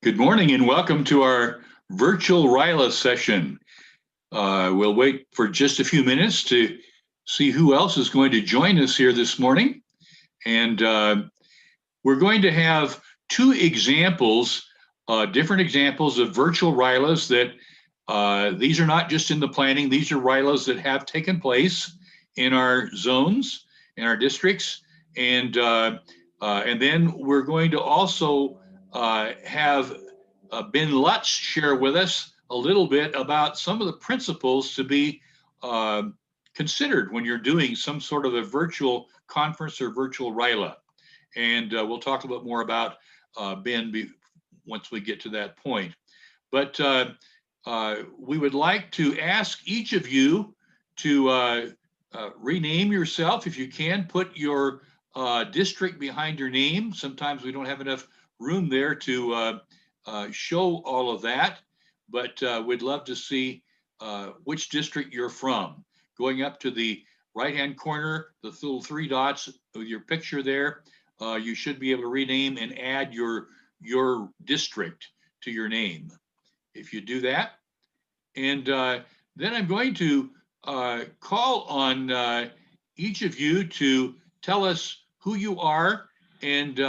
Good morning and welcome to our virtual RYLA session. We'll wait for just a few minutes to see who else is going to join us here this morning. And we're going to have two examples, different examples of virtual RYLAs that these are not just in the planning, these are RYLAs that have taken place in our zones, in our districts. And then we're going to also have Ben Lutz share with us a little bit about some of the principles to be considered when you're doing some sort of a virtual conference or virtual RYLA. And we'll talk a little bit more about Ben once we get to that point. But we would like to ask each of you to rename yourself. If you can, put your district behind your name. Sometimes we don't have enough room there to show all of that, but we'd love to see which district you're from. Going up to the right-hand corner, the little three dots with your picture there, you should be able to rename and add your district to your name. If you do that, and then I'm going to call on each of you to tell us who you are and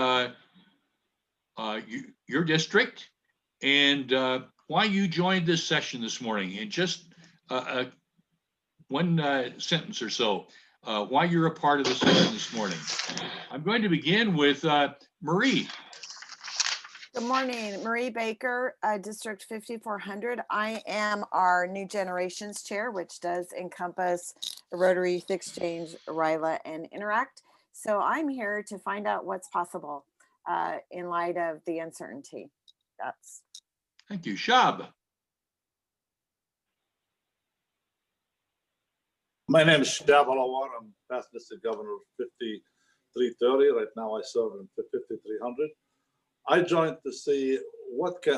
your district and why you joined this session this morning in just one sentence or so, why you're a part of the session this morning. I'm going to begin with Marie. Good morning, Marie Baker, District 5400. I am our New Generations Chair, which does encompass Rotary Youth Exchange, RYLA, and Interact. So I'm here to find out what's possible in light of the uncertainty. Thank you. Shab. My name is Shab Alawar. I'm past district governor of 5330. Right now I serve in 5300. I joined to see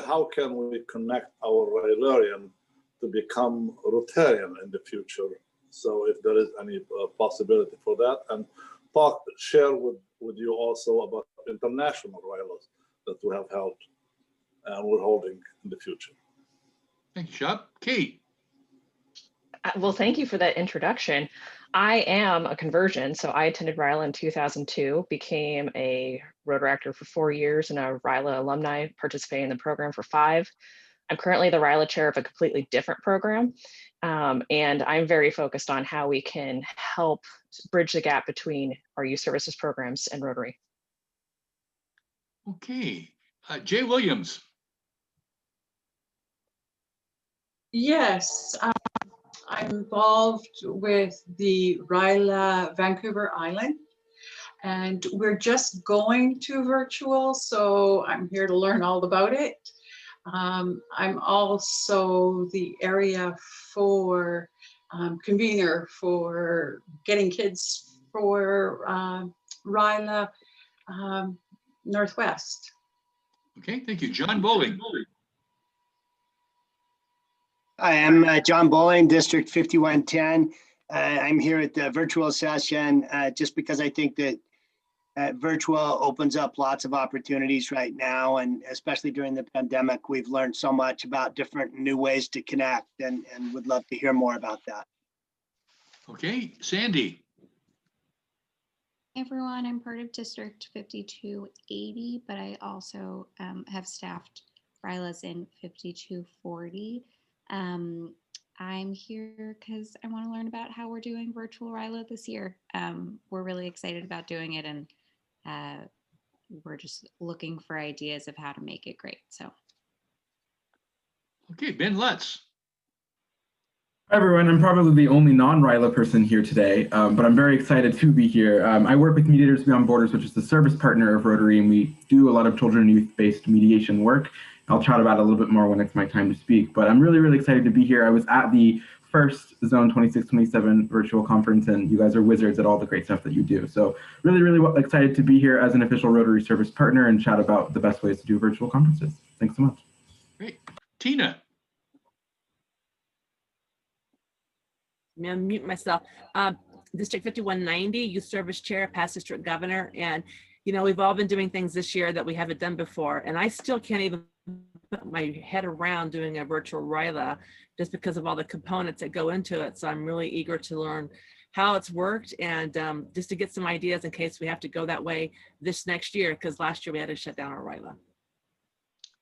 how can we connect our Rylarian to become Rotarian in the future. So if there is any possibility for that, and share with you also about international RYLAs that we have held and we're holding in the future. Thank you, Shab. Kate. Well, thank you for that introduction. I am a conversion, so I attended RYLA in 2002, became a Rotary actor for 4 years and a RYLA alumni, participating in the program for 5. I'm currently the RYLA chair of a completely different program, and I'm very focused on how we can help bridge the gap between our youth services programs and Rotary. Okay, Jay Williams. Yes, I'm involved with the RYLA Vancouver Island, and we're just going to virtual, so I'm here to learn all about it. I'm also the area for convener for getting kids for RYLA Northwest. Okay, thank you. John Bowling. I am John Bowling, District 5110. I'm here at the virtual session just because I think that virtual opens up lots of opportunities right now, and especially during the pandemic, we've learned so much about different new ways to connect, and would love to hear more about that. Okay, Sandy. Hey everyone, I'm part of District 5280, but I also have staffed RYLAs in 5240. I'm here because I want to learn about how we're doing virtual RYLA this year. We're really excited about doing it, and we're just looking for ideas of how to make it great. So, okay, Ben Lutz. Hi everyone, I'm probably the only non-RYLA person here today, but I'm very excited to be here. I work with Mediators Beyond Borders, which is the service partner of Rotary, and we do a lot of children and youth-based mediation work. I'll chat about it a little bit more when it's my time to speak, but I'm really, really excited to be here. I was at the first Zone 2627 virtual conference, and you guys are wizards at all the great stuff that you do. So really, really excited to be here as an official Rotary service partner and chat about the best ways to do virtual conferences. Thanks so much. Great. Tina. I'm gonna mute myself. District 5190, Youth Service Chair, past District Governor, and you know, we've all been doing things this year that we haven't done before, and I still can't even put my head around doing a virtual RYLA just because of all the components that go into it. So I'm really eager to learn how it's worked and just to get some ideas in case we have to go that way this next year, because last year we had to shut down our RYLA.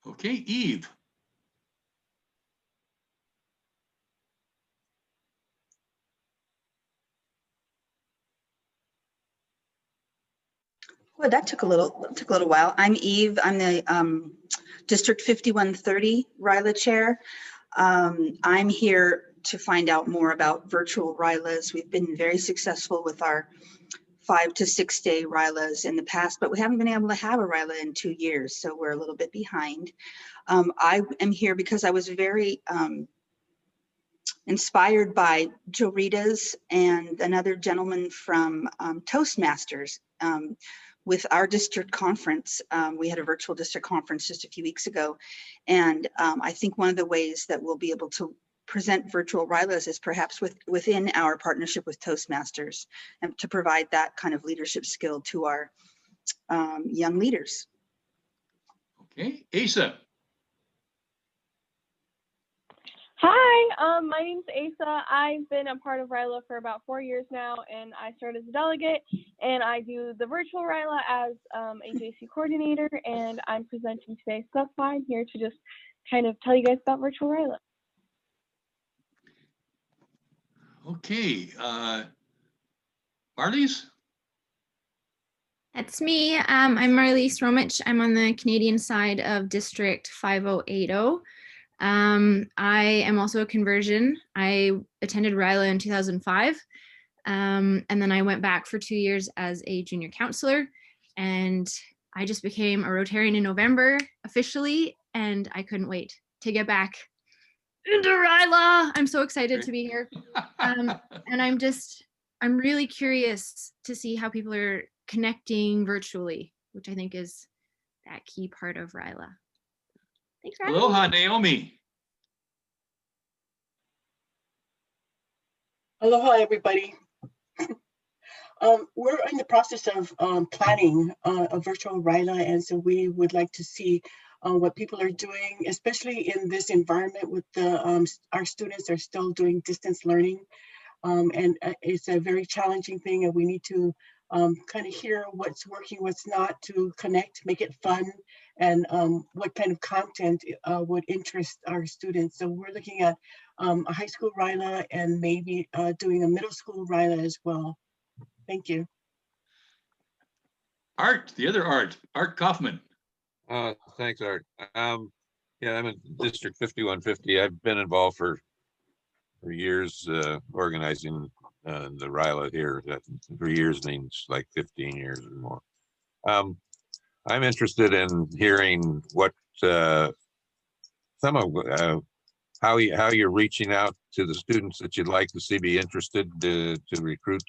Okay, Eve. Well, that took a little while. I'm Eve. I'm the District 5130 RYLA chair. I'm here to find out more about virtual RYLAs. We've been very successful with our 5 to 6 day RYLAs in the past, but we haven't been able to have a RYLA in 2 years, so we're a little bit behind. I am here because I was very inspired by RYLAs and another gentleman from Toastmasters. With our district conference, we had a virtual district conference just a few weeks ago. And I think one of the ways that we'll be able to present virtual RYLAs is perhaps within our partnership with Toastmasters, and to provide that kind of leadership skill to our young leaders. Okay, Asa. Hi, my name's Asa. I've been a part of RYLA for about 4 years now, and I started as a delegate, and I do the virtual RYLA as a JC coordinator, and I'm presenting today, so that's why I'm here to just kind of tell you guys about virtual RYLA. Okay, Marlies? That's me. I'm Marlies Romich. I'm on the Canadian side of District 5080. I am also a conversion. I attended RYLA in 2005, and then I went back for 2 years as a junior counselor, and I just became a Rotarian in November officially, and I couldn't wait to get back into RYLA. I'm so excited to be here. And I'm really curious to see how people are connecting virtually, which I think is that key part of RYLA. Thanks for having me. Aloha, Naomi. Aloha, everybody. We're in the process of planning a virtual RYLA, and so we would like to see what people are doing, especially in this environment with our students are still doing distance learning. And it's a very challenging thing, and we need to kind of hear what's working, what's not, to connect, make it fun, and what kind of content would interest our students. So we're looking at a high school RYLA and maybe doing a middle school RYLA as well. Thank you. Art, the other Art Kaufman. Thanks, Art. Yeah, I'm in District 5150. I've been involved for years organizing the RYLA here. That for years means like 15 years or more. I'm interested in hearing what some of how you're reaching out to the students that you'd like to see be interested to recruit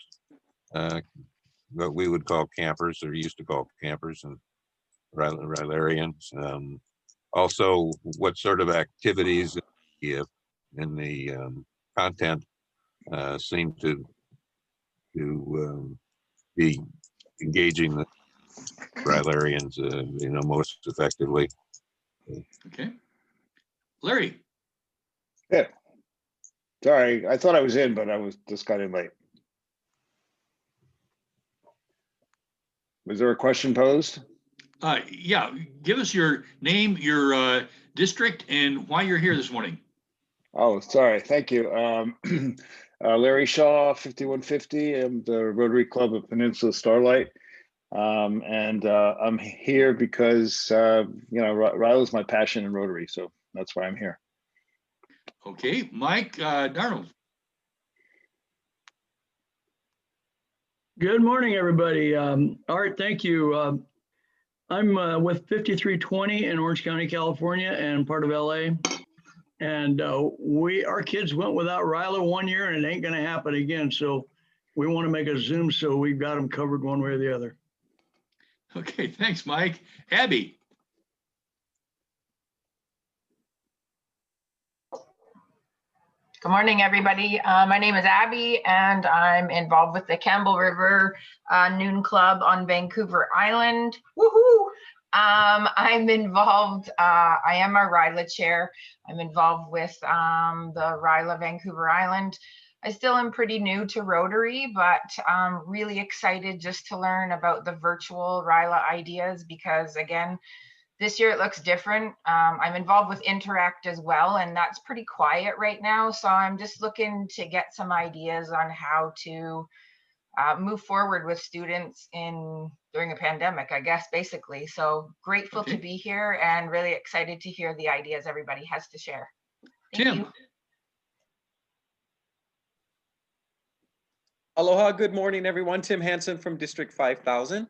what we would call campers, or used to call campers, and RYLArians. Also, what sort of activities in the content seem to be engaging the RYLArians, most effectively. Okay, Larry. Yeah. Sorry, I thought I was in, but I just got in late. Was there a question posed? Yeah, give us your name, your district, and why you're here this morning. Oh, sorry. Thank you. Larry Shaw, 5150. I'm the Rotary Club of Peninsula Starlight. And I'm here because, RYLA is my passion in Rotary, so that's why I'm here. Okay, Mike Darnold. Good morning, everybody. Art, thank you. I'm with 5320 in Orange County, California, and part of LA. And our kids went without RYLA 1 year, and it ain't going to happen again. So we want to make a Zoom so we've got them covered one way or the other. Okay, thanks, Mike. Abby. Good morning, everybody. My name is Abby, and I'm involved with the Campbell River Noon Club on Vancouver Island. Woohoo! I'm involved, I am a RYLA chair. I'm involved with the RYLA Vancouver Island. I still am pretty new to Rotary, but I'm really excited just to learn about the virtual RYLA ideas because again, this year it looks different. I'm involved with Interact as well, and that's pretty quiet right now. So I'm just looking to get some ideas on how to move forward with students during a pandemic, I guess, basically. So grateful to be here and really excited to hear the ideas everybody has to share. Thank you. Aloha, good morning, everyone. Tim Hansen from District 5000.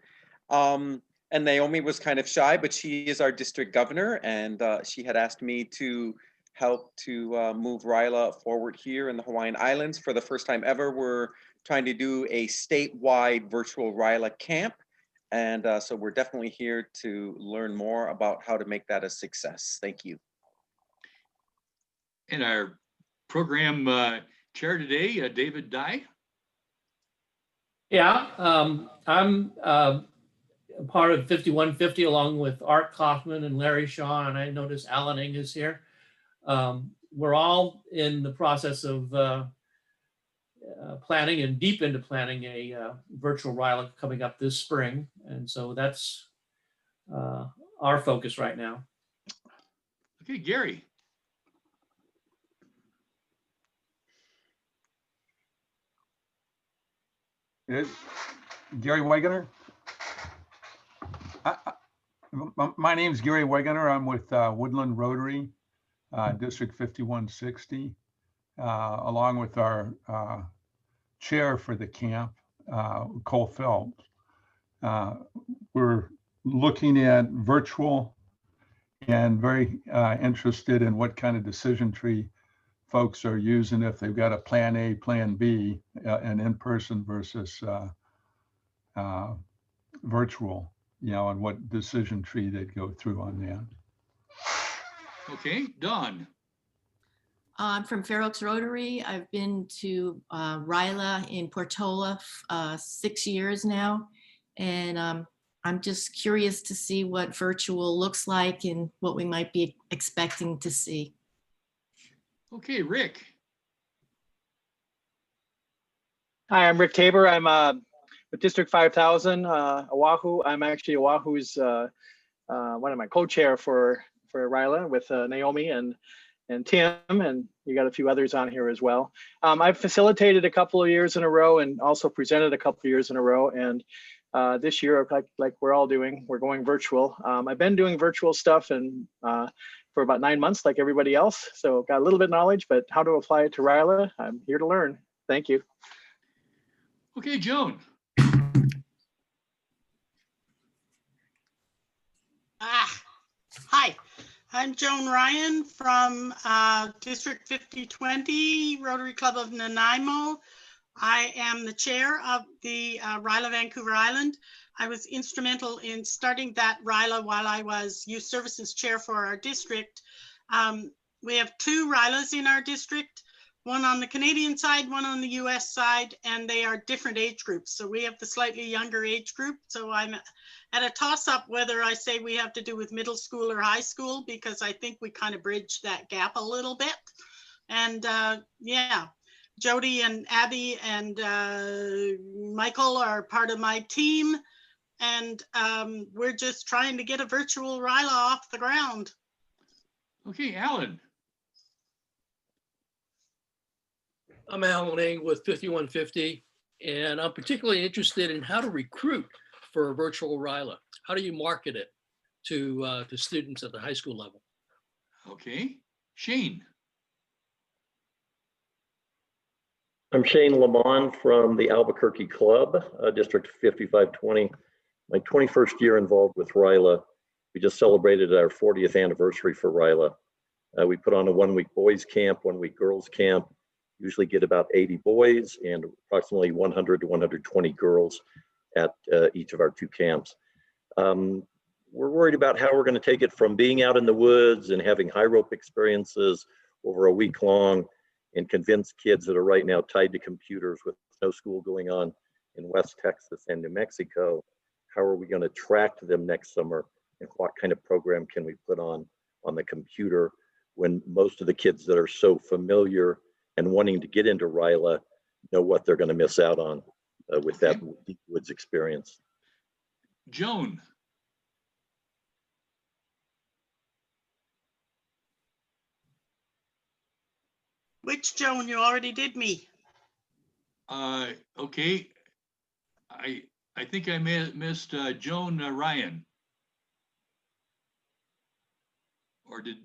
And Naomi was kind of shy, but she is our district governor, and she had asked me to help to move RYLA forward here in the Hawaiian Islands. For the first time ever, we're trying to do a statewide virtual RYLA camp. And so we're definitely here to learn more about how to make that a success. Thank you. And our program chair today, David Dye. Yeah, I'm part of 5150 along with Art Kaufman and Larry Shaw, and I notice Alan Ng is here. We're all in the process of planning and deep into planning a virtual RYLA coming up this spring. And so that's our focus right now. Okay, Gary. Gary Wegener. My name is Gary Wegener. I'm with Woodland Rotary, District 5160, along with our chair for the camp, Cole Phelps. We're looking at virtual and very interested in what kind of decision tree folks are using, if they've got a plan A, plan B, and in-person versus virtual, and what decision tree they'd go through on that. Okay, Dawn. I'm from Fair Oaks Rotary. I've been to RYLA in Portola 6 years now. And I'm just curious to see what virtual looks like and what we might be expecting to see. Okay, Rick. Hi, I'm Rick Tabor. I'm with District 5000, Oahu. I'm actually Oahu's one of my co-chair for RYLA with Naomi and Tim, and you got a few others on here as well. I've facilitated a couple of years in a row and also presented a couple of years in a row. And this year, like we're all doing, we're going virtual. I've been doing virtual stuff and for about 9 months, like everybody else. So got a little bit of knowledge, but how to apply it to RYLA, I'm here to learn. Thank you. Okay, Joan. Hi, I'm Joan Ryan from District 5020, Rotary Club of Nanaimo. I am the chair of the RYLA Vancouver Island. I was instrumental in starting that RYLA while I was youth services chair for our district. We have 2 RYLAs in our district, one on the Canadian side, one on the US side, and they are different age groups. So we have the slightly younger age group. So I'm at a toss-up whether I say we have to do with middle school or high school, because I think we kind of bridge that gap a little bit. And yeah, Jody and Abby and Michael are part of my team. And we're just trying to get a virtual RYLA off the ground. Okay, Alan. I'm Alan Ng with 5150, and I'm particularly interested in how to recruit for a virtual RYLA. How do you market it to students at the high school level? Okay, Shane. I'm Shane Lamont from the Albuquerque Club, District 5520. My 21st year involved with RYLA. We just celebrated our 40th anniversary for RYLA. We put on a 1-week boys camp, 1-week girls camp. Usually get about 80 boys and approximately 100 to 120 girls at each of our 2 camps. We're worried about how we're going to take it from being out in the woods and having high rope experiences over a week long and convince kids that are right now tied to computers with no school going on in West Texas and New Mexico. How are we going to attract them next summer and what kind of program can we put on the computer when most of the kids that are so familiar and wanting to get into RYLA know what they're going to miss out on with that Deep Woods experience. Joan. Which Joan? You already did me. Okay. I think I missed Joan Ryan. Or did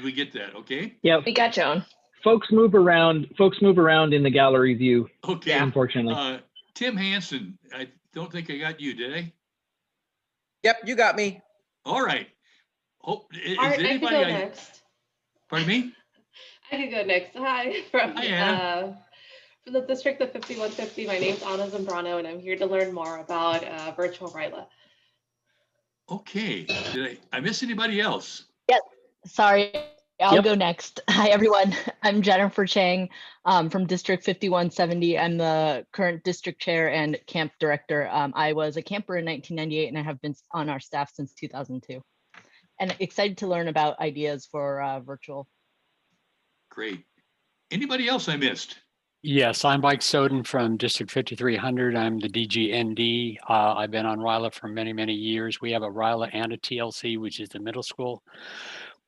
we get that? Okay. Yeah, we got Joan. Folks move around in the gallery view. Okay. Unfortunately. Tim Hansen, I don't think I got you, did I? Yep, you got me. All right. Is Art, anybody? I could go next. Pardon me? I could go next. Hi, from Hi, the district of 5150. My name's Anna Zambrano, and I'm here to learn more about virtual RYLA. Okay. Did I miss anybody else? Yep. Sorry, I'll go next. Hi, everyone. I'm Jennifer Chang from District 5170. I'm the current district chair and camp director. I was a camper in 1998, and I have been on our staff since 2002. And excited to learn about ideas for virtual. Great. Anybody else I missed? Yes, I'm Mike Soden from District 5300. I'm the DGND. I've been on RYLA for many, many years. We have a RYLA and a TLC, which is the middle school.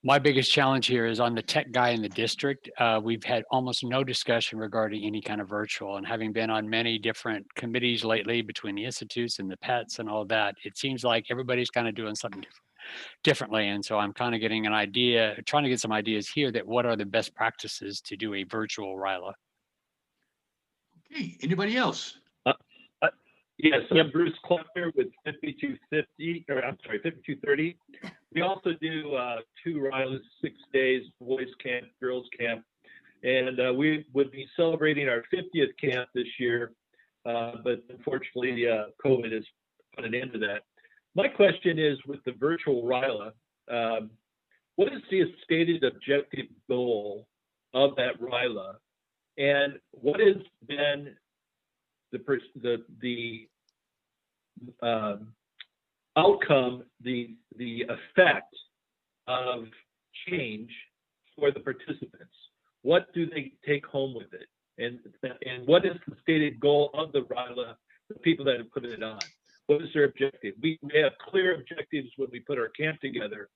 My biggest challenge here is on the tech guy in the district. We've had almost no discussion regarding any kind of virtual, and having been on many different committees lately between the institutes and the pets and all that, it seems like everybody's kind of doing something differently. And so I'm kind of getting an idea, trying to get some ideas here that what are the best practices to do a virtual RYLA. Okay, anybody else? Yes, I'm Bruce Kleppner with 5230. We also do 2 RYLAs, 6 days, boys camp, girls camp. And we would be celebrating our 50th camp this year, but unfortunately COVID has put an end to that. My question is, with the virtual RYLA, what is the stated objective goal of that RYLA? And what has been the outcome, the effect of change for the participants? What do they take home with it? And what is the stated goal of the RYLA, the people that have put it on? What is their objective? We have clear objectives when we put our camp together.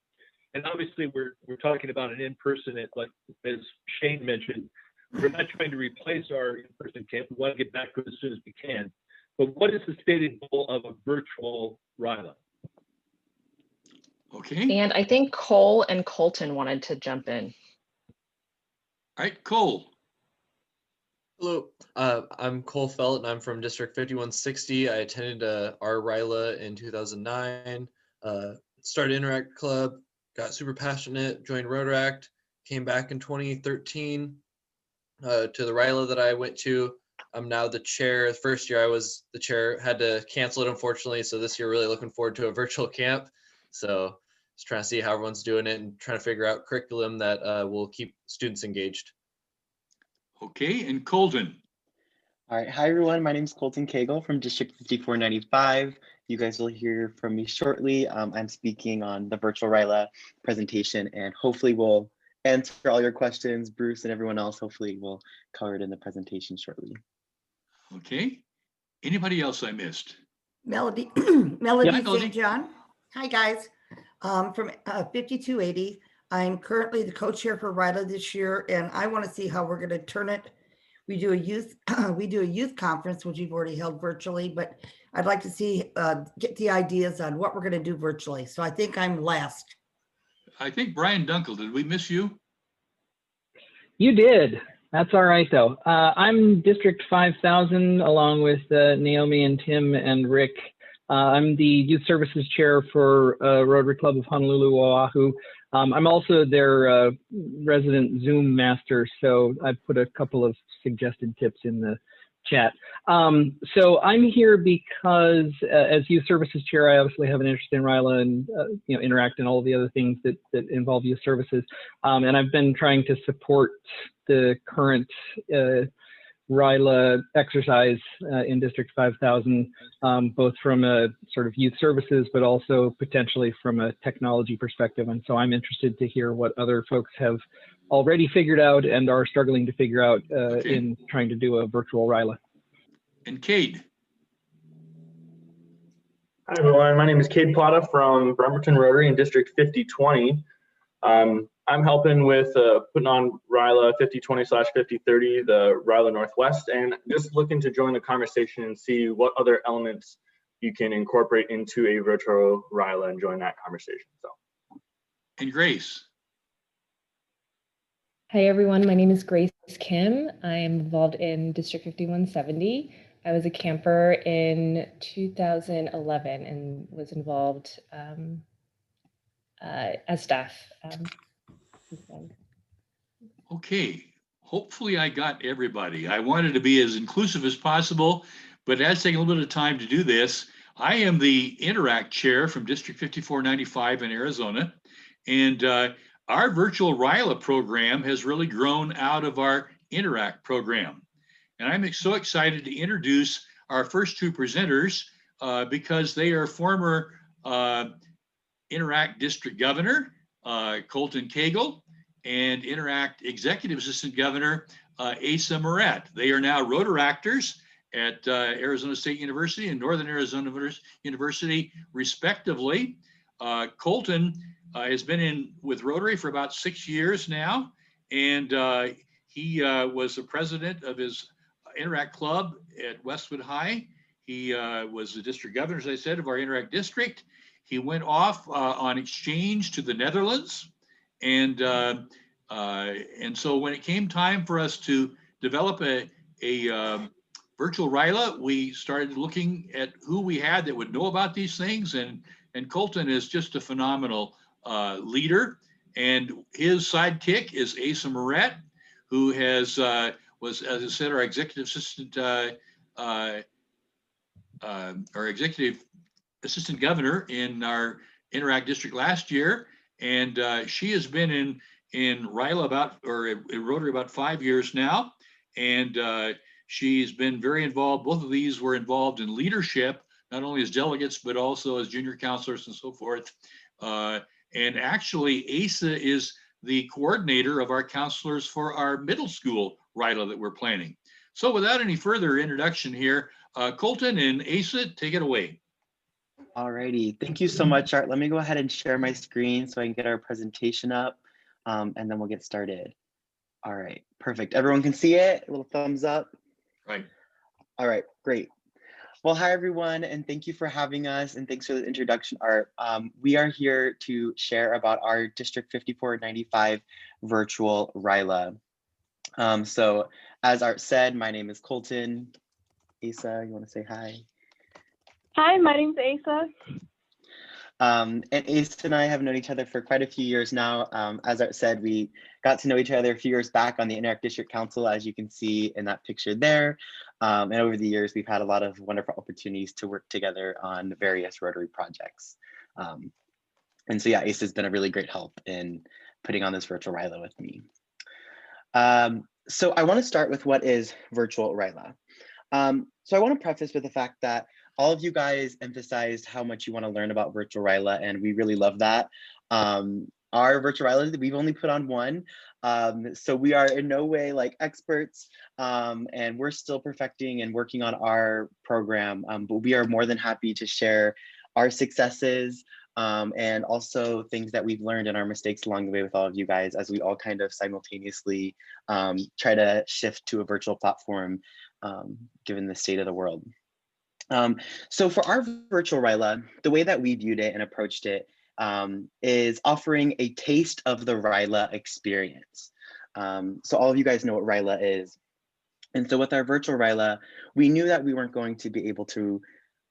And obviously we're talking about an in-person, like as Shane mentioned, we're not trying to replace our in-person camp. We want to get back to it as soon as we can. But what is the stated goal of a virtual RYLA? Okay. And I think Cole and Colton wanted to jump in. All right, Cole. Hello, I'm Cole Felt, and I'm from District 5160. I attended our RYLA in 2009, started Interact Club, got super passionate, joined Rotaract, came back in 2013 to the RYLA that I went to. I'm now the chair. The first year I was the chair, had to cancel it, unfortunately. So this year, really looking forward to a virtual camp. So just trying to see how everyone's doing it and trying to figure out curriculum that will keep students engaged. Okay, and Colton. All right, hi everyone. My name is Colton Cagel from District 5495. You guys will hear from me shortly. I'm speaking on the virtual RYLA presentation, and hopefully we'll answer all your questions. Bruce and everyone else, hopefully we'll cover it in the presentation shortly. Okay. Anybody else I missed? Melody, Hi, Melody. St. John. Hi, guys. From 5280. I'm currently the co-chair for RYLA this year, and I want to see how we're going to turn it. We do a youth conference, which we've already held virtually, but I'd like to see get the ideas on what we're going to do virtually. So I think I'm last. I think Brian Dunkel, did we miss you? You did. That's all right, though. I'm District 5000, along with Naomi and Tim and Rick. I'm the Youth Services Chair for Rotary Club of Honolulu, Oahu. I'm also their resident Zoom master, so I put a couple of suggested tips in the chat. So I'm here because as Youth Services Chair, I obviously have an interest in RYLA and Interact and all of the other things that involve youth services. And I've been trying to support the current RYLA exercise in District 5000, both from a sort of youth services, but also potentially from a technology perspective. And so I'm interested to hear what other folks have already figured out and are struggling to figure out in trying to do a virtual RYLA. And Cade. Hi everyone, my name is Cade Plata from Bremerton Rotary in District 5020. I'm helping with putting on RYLA 5020/5030, the RYLA Northwest, and just looking to join the conversation and see what other elements you can incorporate into a virtual RYLA and join that conversation. So. And Grace. Hi everyone, my name is Grace Kim. I am involved in District 5170. I was a camper in 2011 and was involved as staff. Okay, hopefully I got everybody. I wanted to be as inclusive as possible, but it has taken a little bit of time to do this. I am the Interact Chair from District 5495 in Arizona, and our virtual RYLA program has really grown out of our Interact program. And I'm so excited to introduce our first two presenters because they are former Interact District Governor, Colton Cagel, and Interact Executive Assistant Governor, Asa Marette. They are now Rotaractors at Arizona State University and Northern Arizona University, respectively. Colton has been with Rotary for about 6 years now, and he was the president of his Interact Club at Westwood High. He was the district governor, as I said, of our Interact district. He went off on exchange to the Netherlands. And so when it came time for us to develop a virtual RYLA, we started looking at who we had that would know about these things. And Colton is just a phenomenal leader. And his sidekick is Asa Marette, who was, as I said, our executive assistant, our executive assistant governor in our Interact district last year. And she has been in RYLA in Rotary about 5 years now. And she's been very involved. Both of these were involved in leadership, not only as delegates, but also as junior counselors and so forth. And actually, Asa is the coordinator of our counselors for our middle school RYLA that we're planning. So without any further introduction here, Colton and Asa, take it away. Alrighty, thank you so much, Art. Let me go ahead and share my screen so I can get our presentation up, and then we'll get started. All right, perfect. Everyone can see it? A little thumbs up. Right. All right, great. Well, hi everyone, and thank you for having us, and thanks for the introduction, Art. We are here to share about our District 5495 virtual RYLA. So as Art said, my name is Colton. Asa, you want to say hi? Hi, my name's Asa. And Asa and I have known each other for quite a few years now. As Art said, we got to know each other a few years back on the Interact District Council, as you can see in that picture there. And over the years, we've had a lot of wonderful opportunities to work together on various Rotary projects. And so yeah, Asa has been a really great help in putting on this virtual RYLA with me. So I want to start with what is virtual RYLA. So I want to preface with the fact that all of you guys emphasized how much you want to learn about virtual RYLA, and we really love that. Our virtual RYLA, we've only put on one, so we are in no way like experts, and we're still perfecting and working on our program, but we are more than happy to share our successes and also things that we've learned and our mistakes along the way with all of you guys as we all kind of simultaneously try to shift to a virtual platform given the state of the world. So for our virtual RYLA, the way that we viewed it and approached it is offering a taste of the RYLA experience. So all of you guys know what RYLA is. And so with our virtual RYLA, we knew that we weren't going to be able to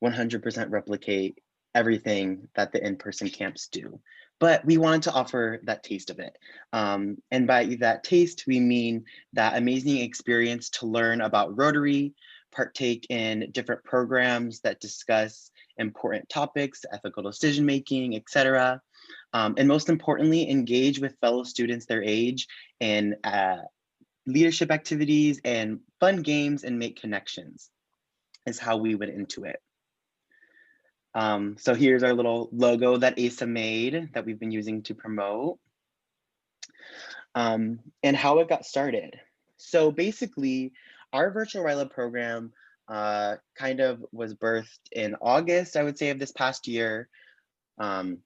100% replicate everything that the in-person camps do, but we wanted to offer that taste of it. And by that taste, we mean that amazing experience to learn about Rotary, partake in different programs that discuss important topics, ethical decision-making, etc. And most importantly, engage with fellow students their age in leadership activities and fun games and make connections is how we went into it. So here's our little logo that Asa made that we've been using to promote, and how it got started. So basically, our virtual RYLA program kind of was birthed in August, I would say, of this past year. And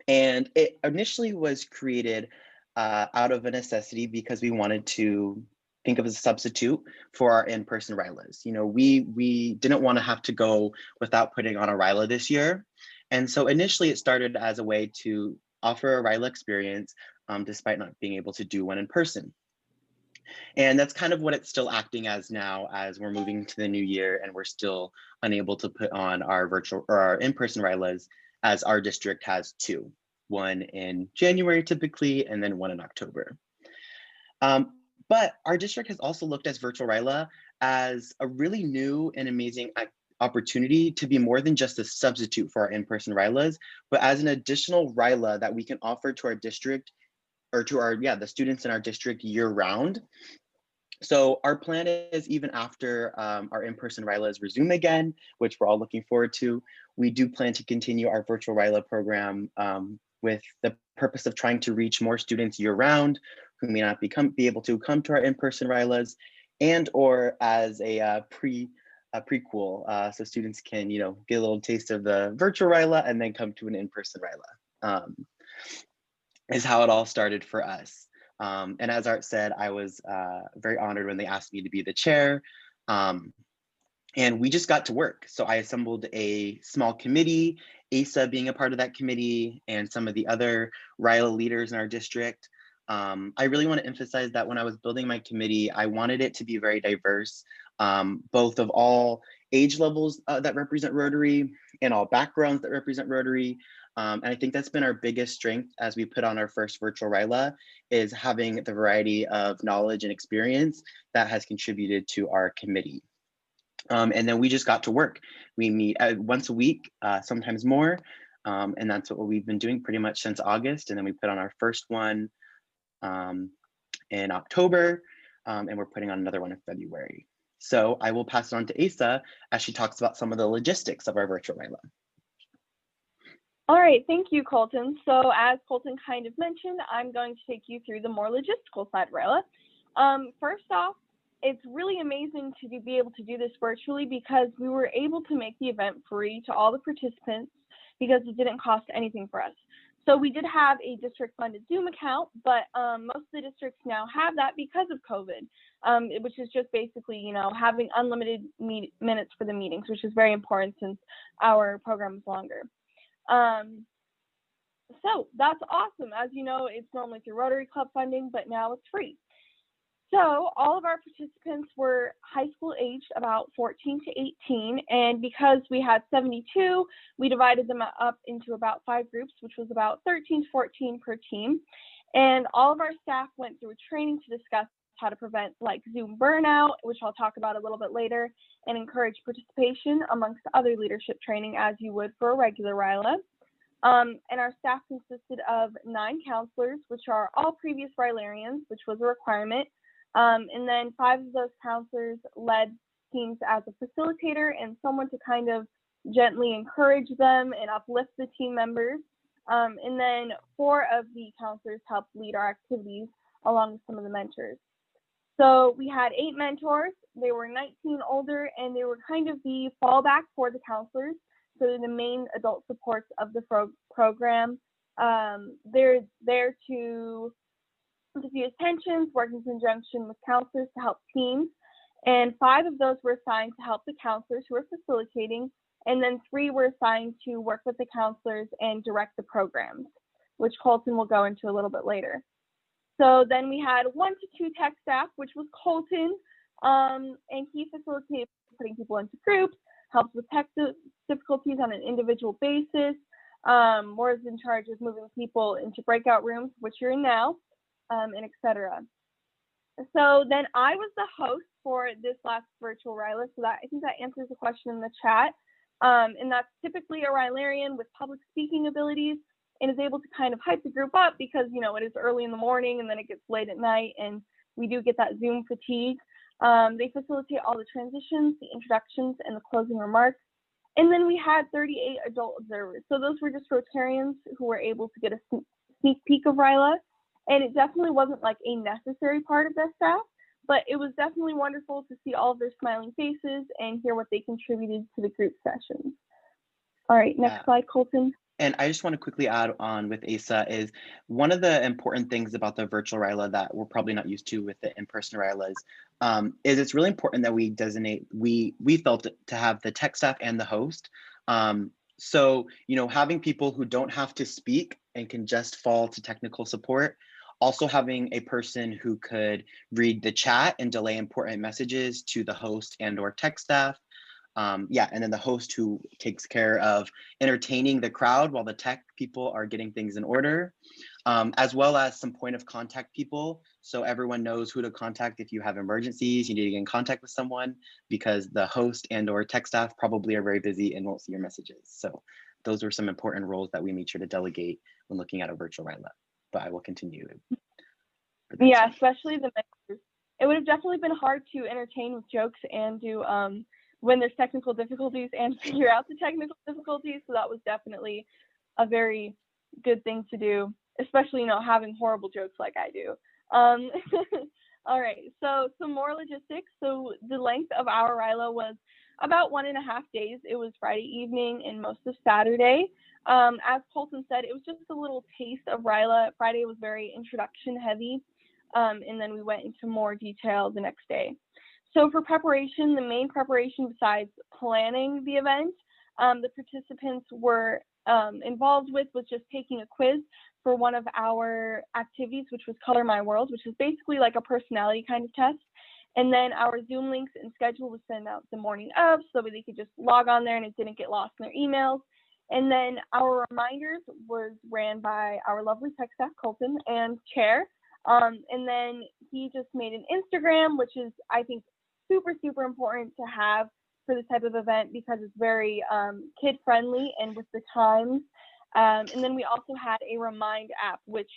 it initially was created out of a necessity because we wanted to think of as a substitute for our in-person RYLAs. You know, we didn't want to have to go without putting on a RYLA this year. And so initially it started as a way to offer a RYLA experience despite not being able to do one in person. And that's kind of what it's still acting as now, as we're moving to the new year and we're still unable to put on our virtual or our in-person RYLAs, as our district has two, one in January typically, and then one in October. But our district has also looked at virtual RYLA as a really new and amazing opportunity to be more than just a substitute for our in-person RYLAs, but as an additional RYLA that we can offer to our district or to our, the students in our district year round. So our plan is, even after our in-person RYLAs resume again, which we're all looking forward to, we do plan to continue our virtual RYLA program with the purpose of trying to reach more students year round who may not be able to come to our in-person RYLAs, and or as a prequel, so students can, get a little taste of the virtual RYLA and then come to an in-person RYLA, is how it all started for us. And as Art said, I was very honored when they asked me to be the chair. And we just got to work. So I assembled a small committee, Asa being a part of that committee, and some of the other RYLA leaders in our district. I really want to emphasize that when I was building my committee, I wanted it to be very diverse, both of all age levels that represent Rotary and all backgrounds that represent Rotary. And I think that's been our biggest strength as we put on our first virtual RYLA, is having the variety of knowledge and experience that has contributed to our committee. And then we just got to work. We meet once a week, sometimes more. And that's what we've been doing pretty much since August. And then we put on our first one in October, and we're putting on another one in February. So I will pass it on to Asa as she talks about some of the logistics of our virtual RYLA. All right, thank you, Colton. So as Colton kind of mentioned, I'm going to take you through the more logistical side of RYLA. First off, it's really amazing to be able to do this virtually because we were able to make the event free to all the participants because it didn't cost anything for us. So we did have a district-funded Zoom account, but most of the districts now have that because of COVID, which is just basically, having unlimited minutes for the meetings, which is very important since our program is longer. So that's awesome. As you know, it's normally through Rotary Club funding, but now it's free. So all of our participants were high school aged, about 14 to 18. And because we had 72, we divided them up into about 5 groups, which was about 13 to 14 per team. And all of our staff went through a training to discuss how to prevent Zoom burnout, which I'll talk about a little bit later, and encourage participation amongst other leadership training as you would for a regular RYLA. And our staff consisted of 9 counselors, which are all previous RYLArians, which was a requirement. And then 5 of those counselors led teams as a facilitator and someone to kind of gently encourage them and uplift the team members. And then 4 of the counselors helped lead our activities along with some of the mentors. So we had 8 mentors. They were 19 older, and they were kind of the fallback for the counselors. So they're the main adult supports of the program. They're there to diffuse tensions, work in conjunction with counselors to help teams. And 5 of those were assigned to help the counselors who were facilitating. And then 3 were assigned to work with the counselors and direct the programs, which Colton will go into a little bit later. So then we had 1 to 2 tech staff, which was Colton, and he facilitated putting people into groups, helps with tech difficulties on an individual basis, was in charge of moving people into breakout rooms, which you're in now, and etc. So then I was the host for this last virtual RYLA, so that I think that answers the question in the chat. And that's typically a RYLArian with public speaking abilities and is able to kind of hype the group up because, it is early in the morning and then it gets late at night and we do get that Zoom fatigue. They facilitate all the transitions, the introductions, and the closing remarks. And then we had 38 adult observers. So those were just Rotarians who were able to get a sneak peek of RYLA. And it definitely wasn't like a necessary part of their staff, but it was definitely wonderful to see all of their smiling faces and hear what they contributed to the group sessions. All right, next slide, Colton. And I just want to quickly add on with Asa is one of the important things about the virtual RYLA that we're probably not used to with the in-person RYLAs is it's really important that we designate, we felt to have the tech staff and the host. So, you know, having people who don't have to speak and can just fall to technical support, also having a person who could read the chat and delay important messages to the host and or tech staff. Yeah, and then the host who takes care of entertaining the crowd while the tech people are getting things in order, as well as some point of contact people. So everyone knows who to contact if you have emergencies, you need to get in contact with someone, because the host and or tech staff probably are very busy and won't see your messages. So those were some important roles that we made sure to delegate when looking at a virtual RYLA, but I will continue. Yeah, especially the mixers. It would have definitely been hard to entertain with jokes and do when there's technical difficulties and figure out the technical difficulties. So that was definitely a very good thing to do, especially, you know, having horrible jokes like I do. All right, so some more logistics. So the length of our RYLA was about 1.5 days. It was Friday evening and most of Saturday. As Colton said, it was just a little taste of RYLA. Friday was very introduction heavy, and then we went into more detail the next day. So for preparation, the main preparation besides planning the event, the participants were involved with was just taking a quiz for one of our activities, which was Color My World, which is basically like a personality kind of test. And then our Zoom links and schedule was sent out the morning of, so they could just log on there and it didn't get lost in their emails. And then our reminders was ran by our lovely tech staff, Colton, and Chair. And then he just made an Instagram, which is, I think, super, super important to have for this type of event because it's very kid friendly and with the times. And then we also had a Remind app, which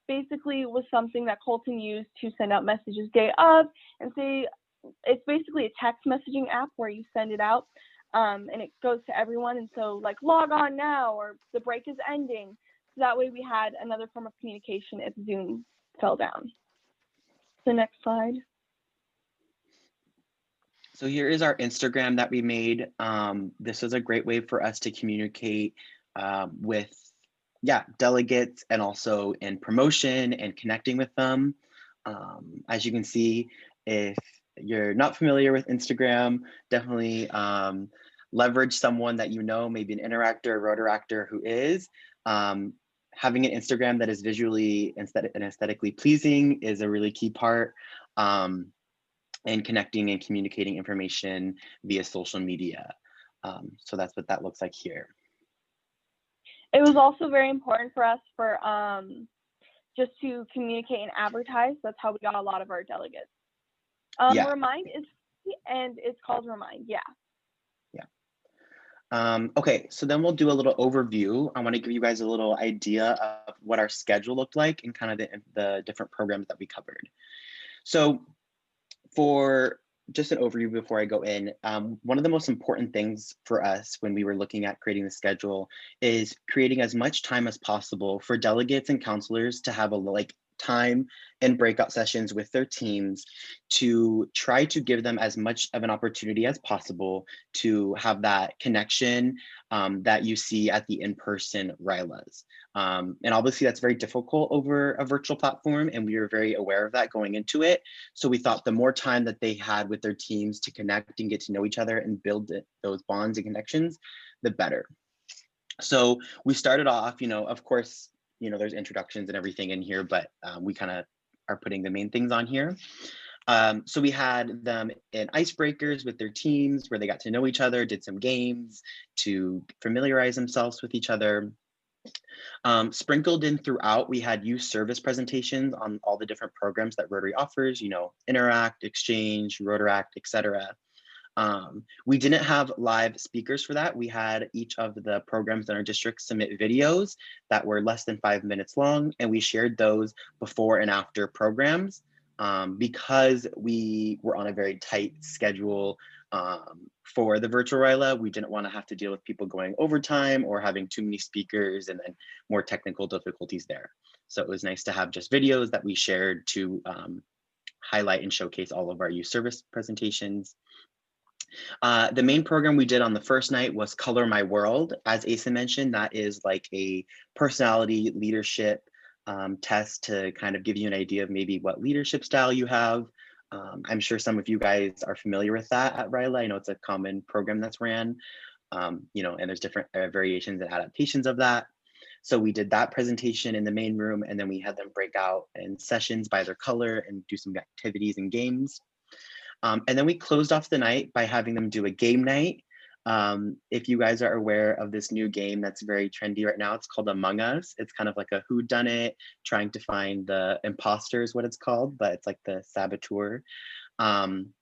basically was something that Colton used to send out messages day of and say, it's basically a text messaging app where you send it out and it goes to everyone. And so like log on now or the break is ending. So that way we had another form of communication if Zoom fell down. So next slide. So here is our Instagram that we made. This was a great way for us to communicate with delegates and also in promotion and connecting with them. As you can see, if you're not familiar with Instagram, definitely leverage someone that you know, maybe an interactor or rotaractor who is. Having an Instagram that is visually and aesthetically pleasing is a really key part. And connecting and communicating information via social media. So that's what that looks like here. It was also very important for us for just to communicate and advertise. That's how we got a lot of our delegates. Remind is free and it's called Remind, yeah. Okay, so then we'll do a little overview. I want to give you guys a little idea of what our schedule looked like and kind of the different programs that we covered. So for just an overview before I go in, one of the most important things for us when we were looking at creating the schedule is creating as much time as possible for delegates and counselors to have a time and breakout sessions with their teams to try to give them as much of an opportunity as possible to have that connection that you see at the in-person RYLAs. And obviously that's very difficult over a virtual platform, and we were very aware of that going into it. So we thought the more time that they had with their teams to connect and get to know each other and build those bonds and connections, the better. So we started off, of course, there's introductions and everything in here, but we kind of are putting the main things on here. So we had them in icebreakers with their teams where they got to know each other, did some games to familiarize themselves with each other. Sprinkled in throughout, we had youth service presentations on all the different programs that Rotary offers, Interact, Exchange, Rotaract, etc. We didn't have live speakers for that. We had each of the programs in our district submit videos that were less than 5 minutes long, and we shared those before and after programs. Because we were on a very tight schedule for the virtual RYLA, we didn't want to have to deal with people going overtime or having too many speakers and then more technical difficulties there. So it was nice to have just videos that we shared to highlight and showcase all of our youth service presentations. The main program we did on the first night was Color My World. As Asa mentioned, that is like a personality leadership test to kind of give you an idea of maybe what leadership style you have. I'm sure some of you guys are familiar with that at RYLA. I know it's a common program that's ran, you know, and there's different variations and adaptations of that. So we did that presentation in the main room, and then we had them break out in sessions by their color and do some activities and games. And then we closed off the night by having them do a game night. If you guys are aware of this new game that's very trendy right now, it's called Among Us. It's kind of like a whodunit, trying to find the imposter is what it's called, but it's like the saboteur. And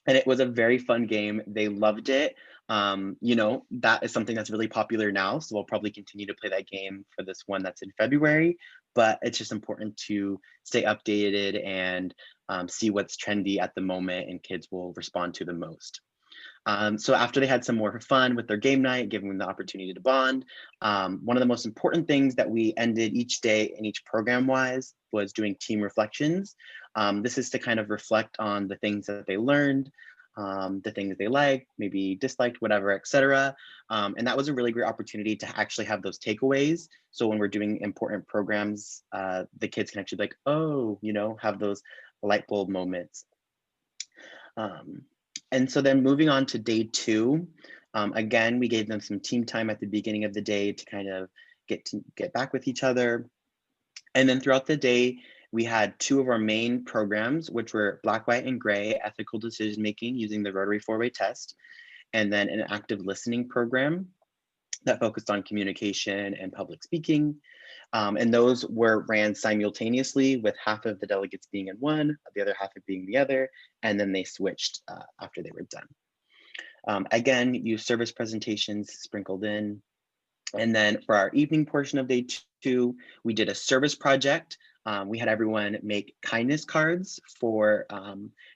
it was a very fun game. They loved it. You know, that is something that's really popular now. So we'll probably continue to play that game for this one that's in February, but it's just important to stay updated and see what's trendy at the moment and kids will respond to the most. So after they had some more fun with their game night, giving them the opportunity to bond, one of the most important things that we ended each day and each program wise was doing team reflections. This is to kind of reflect on the things that they learned, the things they liked, maybe disliked, whatever, etc. And that was a really great opportunity to actually have those takeaways. So when we're doing important programs, the kids can actually be like, oh, you know, have those light bulb moments. And so then moving on to day 2, again, we gave them some team time at the beginning of the day to kind of get back with each other. And then throughout the day, we had 2 of our main programs, which were Black, White, and Gray, ethical decision making using the Rotary 4-way test, and then an active listening program that focused on communication and public speaking. And those were ran simultaneously with half of the delegates being in one, the other half of being the other, and then they switched after they were done. Again, youth service presentations sprinkled in. And then for our evening portion of day 2, we did a service project. We had everyone make kindness cards for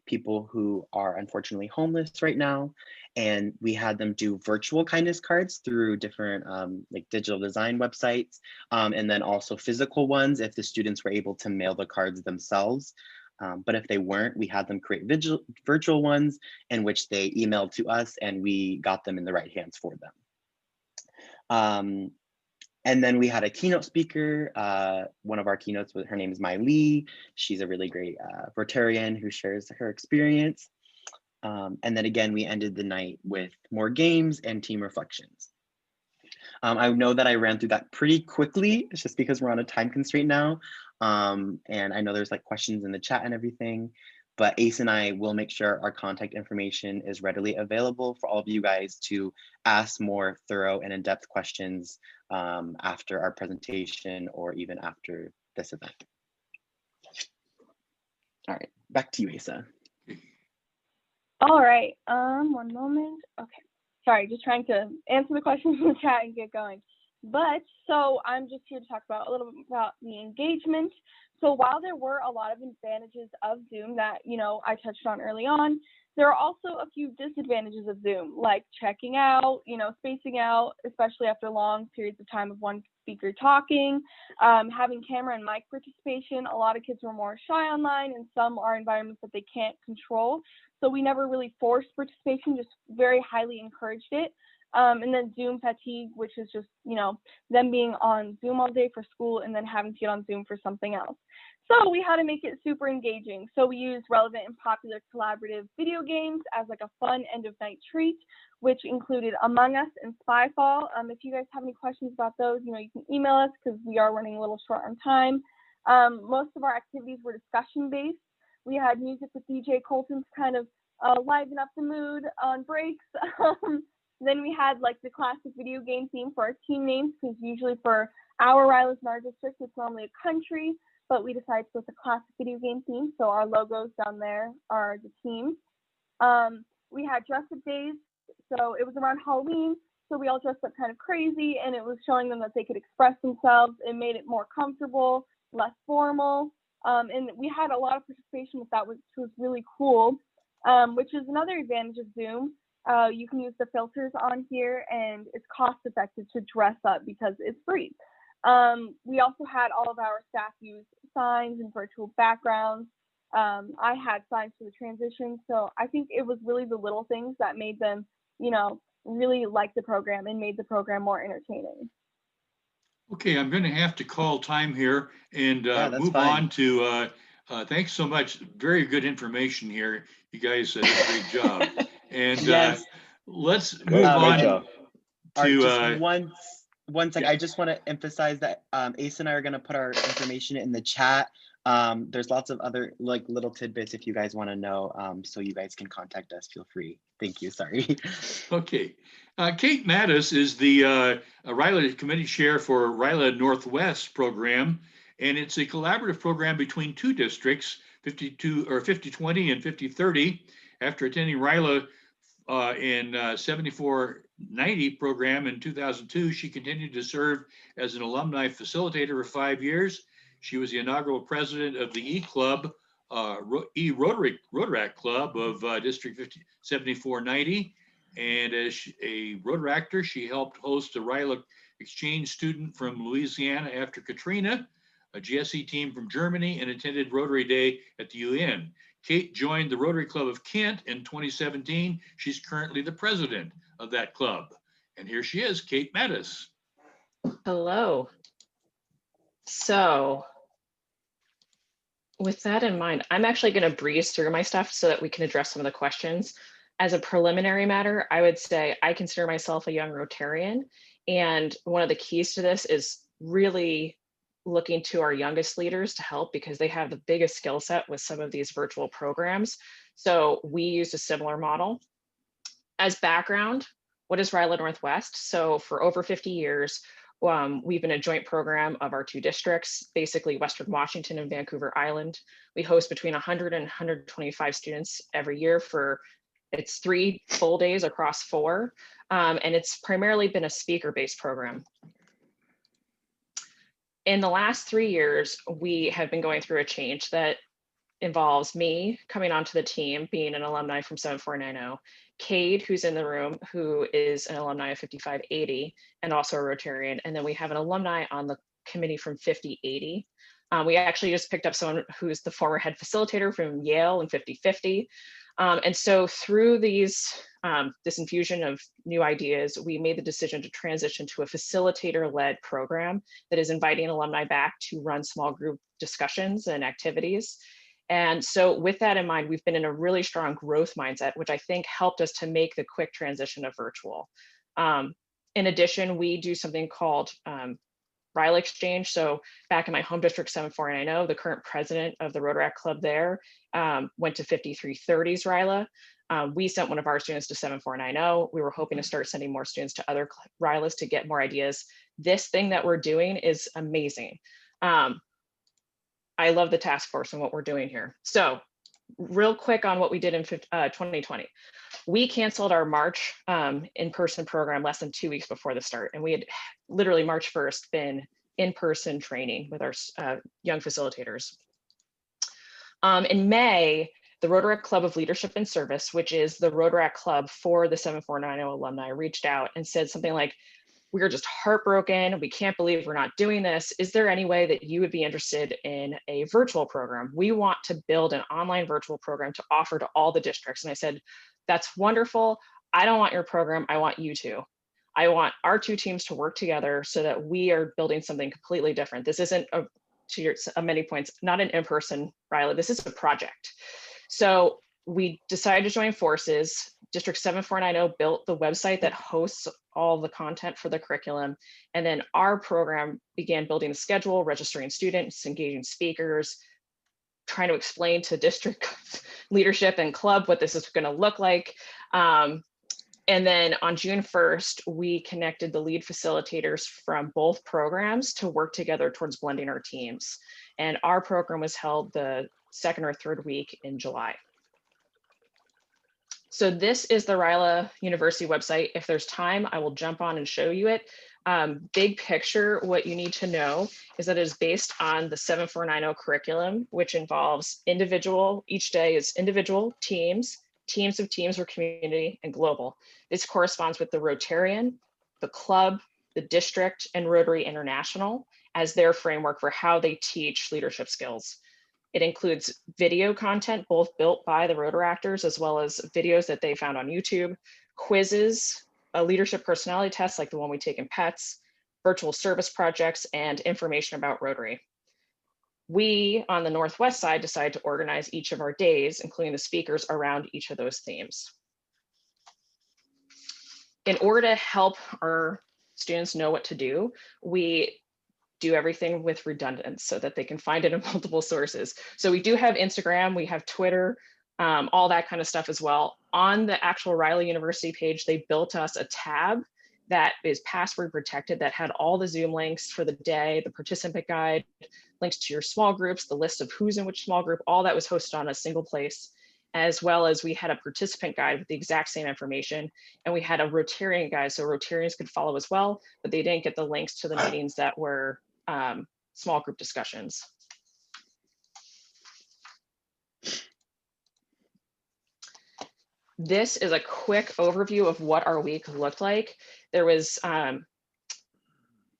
people who are unfortunately homeless right now. And we had them do virtual kindness cards through different like digital design websites, and then also physical ones if the students were able to mail the cards themselves. But if they weren't, we had them create virtual ones in which they emailed to us and we got them in the right hands for them. And then we had a keynote speaker. One of our keynotes, her name is Mai Lee. She's a really great Rotarian who shares her experience. And then again, we ended the night with more games and team reflections. I know that I ran through that pretty quickly. It's just because we're on a time constraint now. And I know there's like questions in the chat and everything, but Ace and I will make sure our contact information is readily available for all of you guys to ask more thorough and in-depth questions after our presentation or even after this event. All right, back to you, Asa. All right, one moment. Okay, sorry, just trying to answer the questions in the chat and get going. But so I'm just here to talk about a little bit about the engagement. So while there were a lot of advantages of Zoom that, you know, I touched on early on, there are also a few disadvantages of Zoom, like checking out, you know, spacing out, especially after long periods of time of one speaker talking, having camera and mic participation. A lot of kids were more shy online, and some are environments that they can't control. So we never really forced participation, just very highly encouraged it. And then Zoom fatigue, which is just, you know, them being on Zoom all day for school and then having to get on Zoom for something else. So we had to make it super engaging. So we used relevant and popular collaborative video games as like a fun end of night treat, which included Among Us and Spyfall. If you guys have any questions about those, you know, you can email us because we are running a little short on time. Most of our activities were discussion based. We had music with DJ Colton to kind of liven up the mood on breaks. Then we had like the classic video game theme for our team names, because usually for our RYLAs in our district, it's normally a country, but we decided to go with the classic video game theme. So our logos down there are the teams. We had dress up days. So it was around Halloween. So we all dressed up kind of crazy, and it was showing them that they could express themselves. It made it more comfortable, less formal. And we had a lot of participation with that, which was really cool, which is another advantage of Zoom. You can use the filters on here, and it's cost effective to dress up because it's free. We also had all of our staff use signs and virtual backgrounds. I had signs for the transition. So I think it was really the little things that made them, you know, really like the program and made the program more entertaining. Okay, I'm going to have to call time here and move on to, thanks so much. Very good information here. You guys did a great job. And Yes. let's move on to just one second. I just want to emphasize that Asa and I are going to put our information in the chat. There's lots of other like little tidbits if you guys want to know, so you guys can contact us. Feel free. Thank you. Sorry. Okay. Kate Matos is the RYLA committee chair for RYLA Northwest program, and it's a collaborative program between two districts, 5020 and 5030. After attending RYLA in 7490 program in 2002, she continued to serve as an alumni facilitator for 5 years. She was the inaugural president of the E-Club, Rotaract Club of District 7490. And as a Rotaractor, she helped host a RYLA exchange student from Louisiana after Katrina, a GSE team from Germany, and attended Rotary Day at the UN. Kate joined the Rotary Club of Kent in 2017. She's currently the president of that club. And here she is, Kate Matos. Hello. So with that in mind, I'm actually going to breeze through my stuff so that we can address some of the questions. As a preliminary matter, I would say I consider myself a young Rotarian. And one of the keys to this is really looking to our youngest leaders to help because they have the biggest skill set with some of these virtual programs. So we used a similar model. As background, what is RYLA Northwest? So for over 50 years, we've been a joint program of our two districts, basically Western Washington and Vancouver Island. We host between 100 and 125 students every year for it's 3 full days across 4. And it's primarily been a speaker-based program. In the last 3 years, we have been going through a change that involves me coming onto the team, being an alumni from 7490, Cade, who's in the room, who is an alumni of 5580 and also a Rotarian. And then we have an alumni on the committee from 5080. We actually just picked up someone who's the former head facilitator from Yale in 5050. And so through these, this infusion of new ideas, we made the decision to transition to a facilitator-led program that is inviting alumni back to run small group discussions and activities. And so with that in mind, we've been in a really strong growth mindset, which I think helped us to make the quick transition of virtual. In addition, we do something called RYLA Exchange. So back in my home district, 7490, the current president of the Rotaract Club there went to 5330's RYLA. We sent one of our students to 7490. We were hoping to start sending more students to other RYLAs to get more ideas. This thing that we're doing is amazing. I love the task force and what we're doing here. So real quick on what we did in 2020. We canceled our March in-person program less than 2 weeks before the start. And we had literally March 1st been in-person training with our young facilitators. In May, the Rotaract Club of Leadership and Service, which is the Rotaract Club for the 7490 alumni, reached out and said something like, we're just heartbroken. We can't believe we're not doing this. Is there any way that you would be interested in a virtual program? We want to build an online virtual program to offer to all the districts. And I said, that's wonderful. I don't want your program. I want you to. I want our two teams to work together so that we are building something completely different. This isn't, to your many points, not an in-person RYLA. This is a project. So we decided to join forces. District 7490 built the website that hosts all the content for the curriculum. And then our program began building the schedule, registering students, engaging speakers, trying to explain to district leadership and club what this is going to look like. And then on June 1st, we connected the lead facilitators from both programs to work together towards blending our teams. And our program was held the 2nd or 3rd week in July. So this is the RYLA University website. If there's time, I will jump on and show you it. Big picture, what you need to know is that it is based on the 7490 curriculum, which involves each day is individual, teams, teams of teams or community, and global. This corresponds with the Rotarian, the club, the district, and Rotary International as their framework for how they teach leadership skills. It includes video content, both built by the Rotaractors, as well as videos that they found on YouTube, quizzes, a leadership personality test like the one we take in PETS, virtual service projects, and information about Rotary. We, on the Northwest side, decided to organize each of our days, including the speakers, around each of those themes. In order to help our students know what to do, we do everything with redundance so that they can find it in multiple sources. So we do have Instagram, we have Twitter, all that kind of stuff as well. On the actual RYLA University page, they built us a tab that is password protected that had all the Zoom links for the day, the participant guide, links to your small groups, the list of who's in which small group, all that was hosted on a single place, as well as we had a participant guide with the exact same information. And we had a Rotarian guide, so Rotarians could follow as well, but they didn't get the links to the meetings that were small group discussions. This is a quick overview of what our week looked like. There was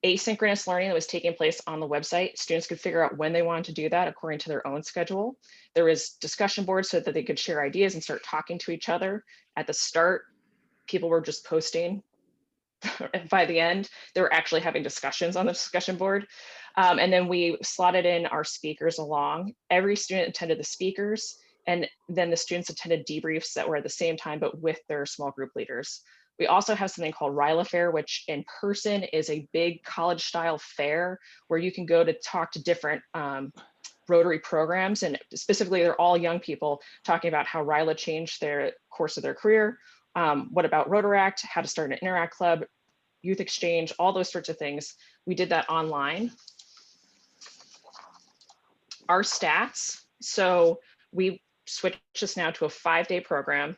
asynchronous learning that was taking place on the website. Students could figure out when they wanted to do that according to their own schedule. There was discussion boards so that they could share ideas and start talking to each other. At the start, people were just posting. By the end, they were actually having discussions on the discussion board. And then we slotted in our speakers along. Every student attended the speakers, and then the students attended debriefs that were at the same time, but with their small group leaders. We also have something called RYLA Fair, which in person is a big college style fair where you can go to talk to different Rotary programs. And specifically, they're all young people talking about how RYLA changed their course of their career. What about Rotaract, how to start an Interact club, youth exchange, all those sorts of things. We did that online. Our stats, so we switched this now to a 5-day program.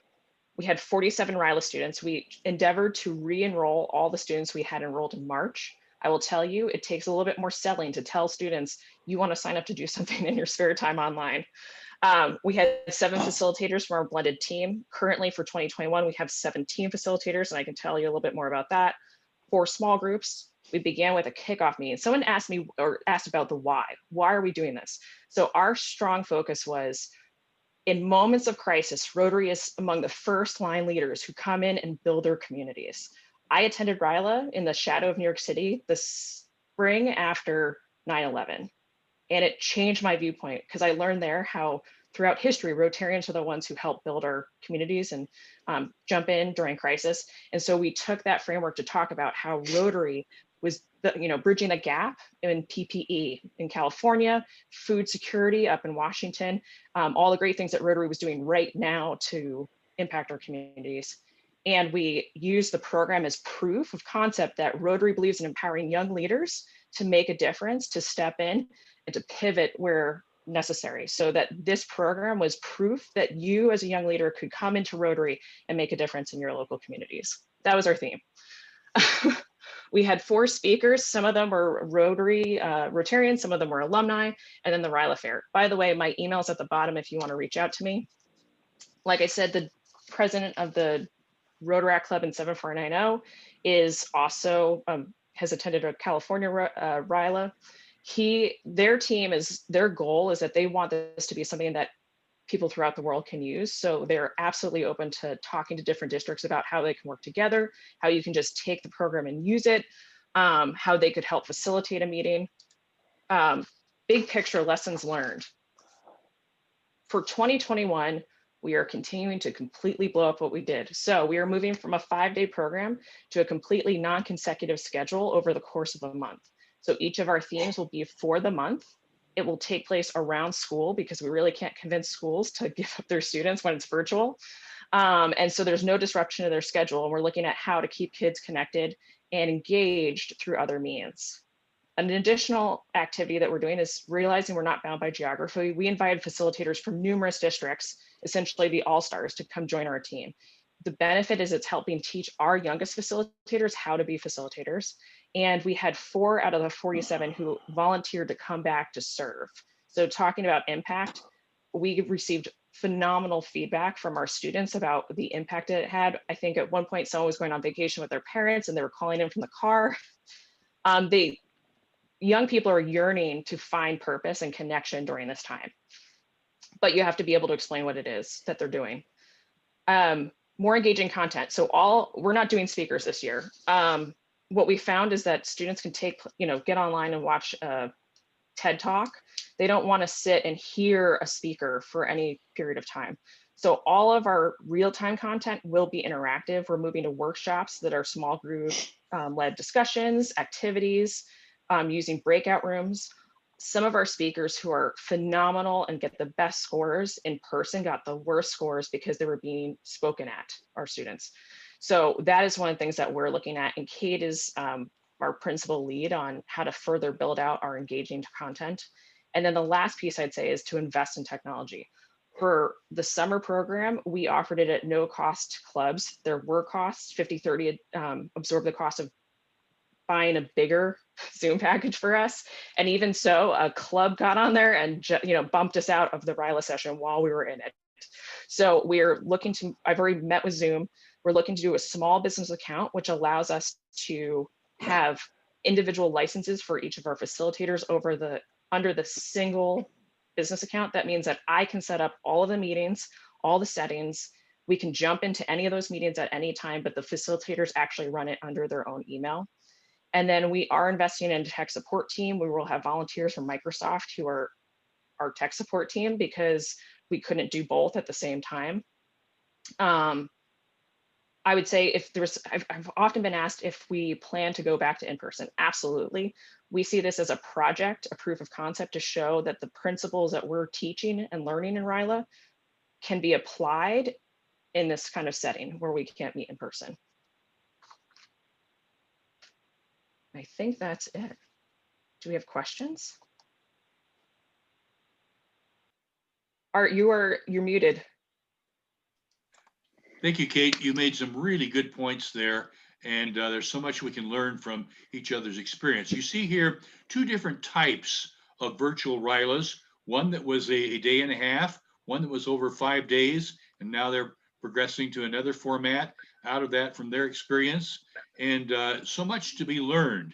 We had 47 RYLA students. We endeavored to re-enroll all the students we had enrolled in March. I will tell you, it takes a little bit more selling to tell students you want to sign up to do something in your spare time online. We had 7 facilitators from our blended team. Currently for 2021, we have 17 facilitators, and I can tell you a little bit more about that. For small groups, we began with a kickoff meeting. Someone asked me or asked about the why. Why are we doing this? So our strong focus was, in moments of crisis, Rotary is among the first line leaders who come in and build their communities. I attended RYLA in the shadow of New York City the spring after 9/11, and it changed my viewpoint because I learned there how throughout history, Rotarians are the ones who help build our communities and jump in during crisis. And so we took that framework to talk about how Rotary was bridging the gap in PPE in California, food security up in Washington, all the great things that Rotary was doing right now to impact our communities. And we use the program as proof of concept that Rotary believes in empowering young leaders to make a difference, to step in and to pivot where necessary. So that this program was proof that you as a young leader could come into Rotary and make a difference in your local communities. That was our theme. We had 4 speakers. Some of them were Rotarians, some of them were alumni, and then the RYLA Fair. By the way, my email's at the bottom if you want to reach out to me. Like I said, the president of the Rotaract Club in 7490 is also, has attended a California RYLA. Their goal is that they want this to be something that people throughout the world can use. So they're absolutely open to talking to different districts about how they can work together, how you can just take the program and use it, how they could help facilitate a meeting. Big picture lessons learned. For 2021, we are continuing to completely blow up what we did. So we are moving from a 5-day program to a completely non-consecutive schedule over the course of a month. So each of our themes will be for the month. It will take place around school because we really can't convince schools to give up their students when it's virtual. And so there's no disruption to their schedule. And we're looking at how to keep kids connected and engaged through other means. An additional activity that we're doing is realizing we're not bound by geography. We invited facilitators from numerous districts, essentially the all-stars, to come join our team. The benefit is it's helping teach our youngest facilitators how to be facilitators. And we had 4 out of the 47 who volunteered to come back to serve. So talking about impact, we received phenomenal feedback from our students about the impact it had. I think at one point someone was going on vacation with their parents and they were calling in from the car. Young people are yearning to find purpose and connection during this time, but you have to be able to explain what it is that they're doing. More engaging content. So we're not doing speakers this year. What we found is that students can get online and watch a TED Talk. They don't want to sit and hear a speaker for any period of time. So all of our real-time content will be interactive. We're moving to workshops that are small group led discussions, activities, using breakout rooms. Some of our speakers who are phenomenal and get the best scores in person got the worst scores because they were being spoken at, our students. So that is one of the things that we're looking at. And Kate is our principal lead on how to further build out our engaging content. And then the last piece I'd say is to invest in technology. For the summer program, we offered it at no cost clubs. There were costs, 50/30 absorbed the cost of buying a bigger Zoom package for us. And even so, a club got on there and bumped us out of the RYLA session while we were in it. So we're looking to, I've already met with Zoom. We're looking to do a small business account, which allows us to have individual licenses for each of our facilitators under the single business account. That means that I can set up all of the meetings, all the settings. We can jump into any of those meetings at any time, but the facilitators actually run it under their own email. And then we are investing in a tech support team. We will have volunteers from Microsoft who are our tech support team because we couldn't do both at the same time. I would say I've often been asked if we plan to go back to in-person. Absolutely. We see this as a project, a proof of concept to show that the principles that we're teaching and learning in RYLA can be applied in this kind of setting where we can't meet in person. I think that's it. Do we have questions? Art, you're muted. Thank you, Kate. You made some really good points there, and there's so much we can learn from each other's experience. You see here 2 different types of virtual RYLAs, one that was a day and a half, one that was over 5 days, and now they're progressing to another format out of that from their experience, and so much to be learned.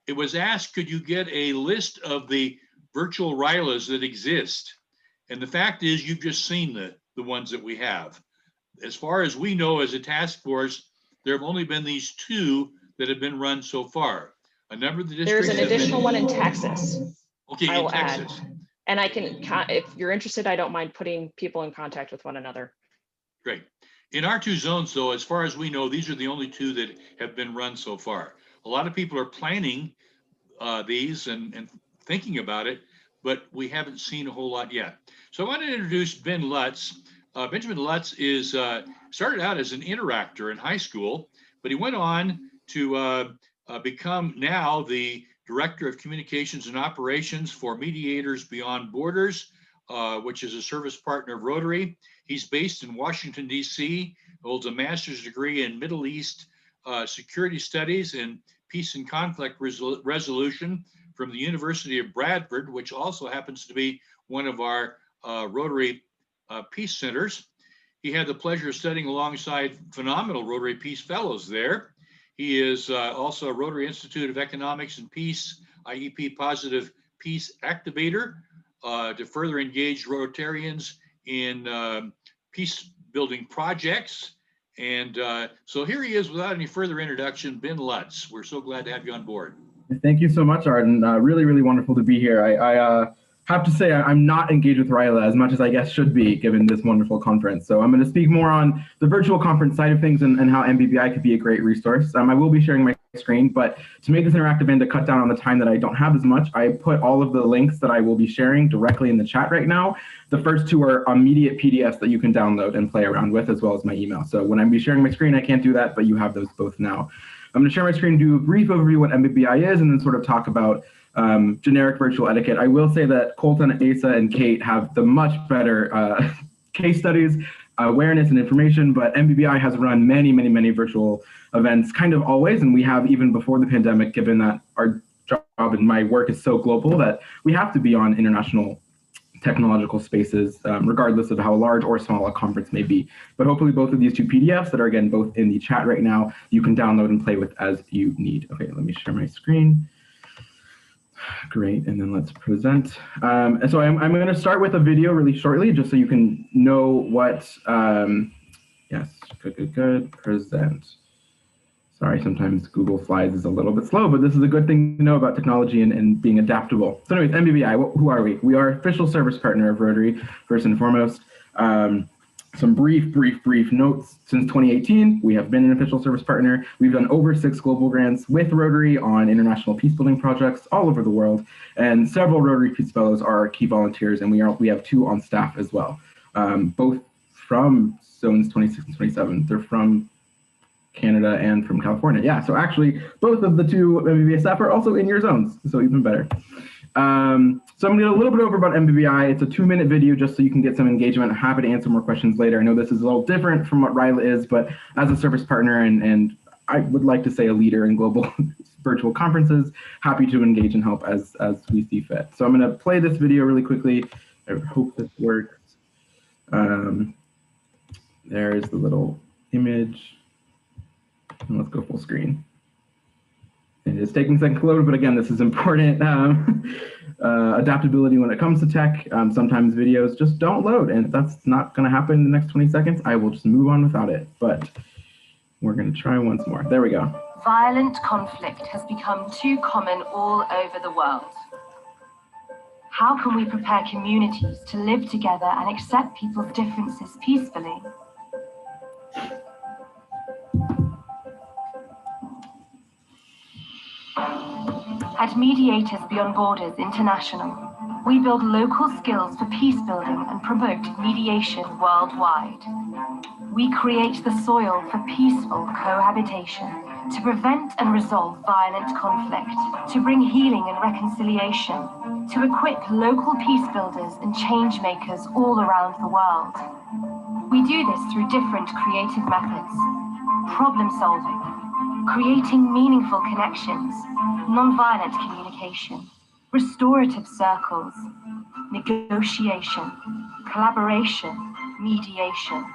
It was asked, could you get a list of the virtual RYLAs that exist? And the fact is, you've just seen the ones that we have. As far as we know as a task force, there have only been these 2 that have been run so far. A number of the districts— There's an additional one in Texas. Okay, I will in Texas. add. And I can, if you're interested, I don't mind putting people in contact with one another. Great. In our 2 zones, though, as far as we know, these are the only 2 that have been run so far. A lot of people are planning these and thinking about it, but we haven't seen a whole lot yet. So I want to introduce Ben Lutz. Benjamin Lutz is started out as an interactor in high school, but he went on to become now the Director of Communications and Operations for Mediators Beyond Borders, which is a service partner of Rotary. He's based in Washington, D.C., holds a master's degree in Middle East Security Studies and Peace and Conflict Resolution from the University of Bradford, which also happens to be one of our Rotary Peace Centers. He had the pleasure of studying alongside phenomenal Rotary Peace Fellows there. He is also a Rotary Institute of Economics and Peace, IEP Positive Peace Activator to further engage Rotarians in peace building projects. And so here he is without any further introduction, Ben Lutz. We're so glad to have you on board. Thank you so much, Art, and really, really wonderful to be here. I have to say I'm not engaged with RYLA as much as I guess should be given this wonderful conference. So I'm going to speak more on the virtual conference side of things and how MBBI could be a great resource. I will be sharing my screen, but to make this interactive and to cut down on the time that I don't have as much, I put all of the links that I will be sharing directly in the chat right now. The first 2 are immediate PDFs that you can download and play around with, as well as my email. So when I be sharing my screen, I can't do that, but you have those both now. I'm going to share my screen, do a brief overview of what MBBI is, and then sort of talk about generic virtual etiquette. I will say that Colton, Asa, and Kate have the much better case studies awareness and information, but MBBI has run many virtual events kind of always, and we have even before the pandemic, given that our job and my work is so global that we have to be on international technological spaces, regardless of how large or small a conference may be. But hopefully both of these two PDFs that are again both in the chat right now, you can download and play with as you need. Okay, let me share my screen. Great, and then let's present. And so I'm going to start with a video really shortly, just so you can know what, yes, good, present. Sorry, sometimes Google Slides is a little bit slow, but this is a good thing to know about technology and being adaptable. So anyways, MBBI, who are we? We are official service partner of Rotary, first and foremost. Some brief notes. Since 2018, we have been an official service partner. We've done over 6 global grants with Rotary on international peacebuilding projects all over the world, and several Rotary Peace Fellows are key volunteers, and we have 2 on staff as well, both from zones 26 and 27. They're from Canada and from California. Yeah, so actually both of the 2 MBBI staff are also in your zones, so even better. So I'm going to go a little bit over about MBBI. It's a 2-minute video just so you can get some engagement. I'm happy to answer more questions later. I know this is a little different from what RYLA is, but as a service partner and I would like to say a leader in global virtual conferences, happy to engage and help as we see fit. So I'm going to play this video really quickly. I hope this works. There's the little image. And let's go full screen. And it's taking a second to load, but again, this is important. Adaptability when it comes to tech. Sometimes videos just don't load, and if that's not going to happen in the next 20 seconds, I will just move on without it. But we're going to try once more. There we go. Violent conflict has become too common all over the world. How can we prepare communities to live together and accept people's differences peacefully? At Mediators Beyond Borders International, we build local skills for peace building and promote mediation worldwide. We create the soil for peaceful cohabitation, to prevent and resolve violent conflict, to bring healing and reconciliation, to equip local peace builders and change makers all around the world. We do this through different creative methods: problem solving, creating meaningful connections, nonviolent communication, restorative circles, negotiation, collaboration, mediation,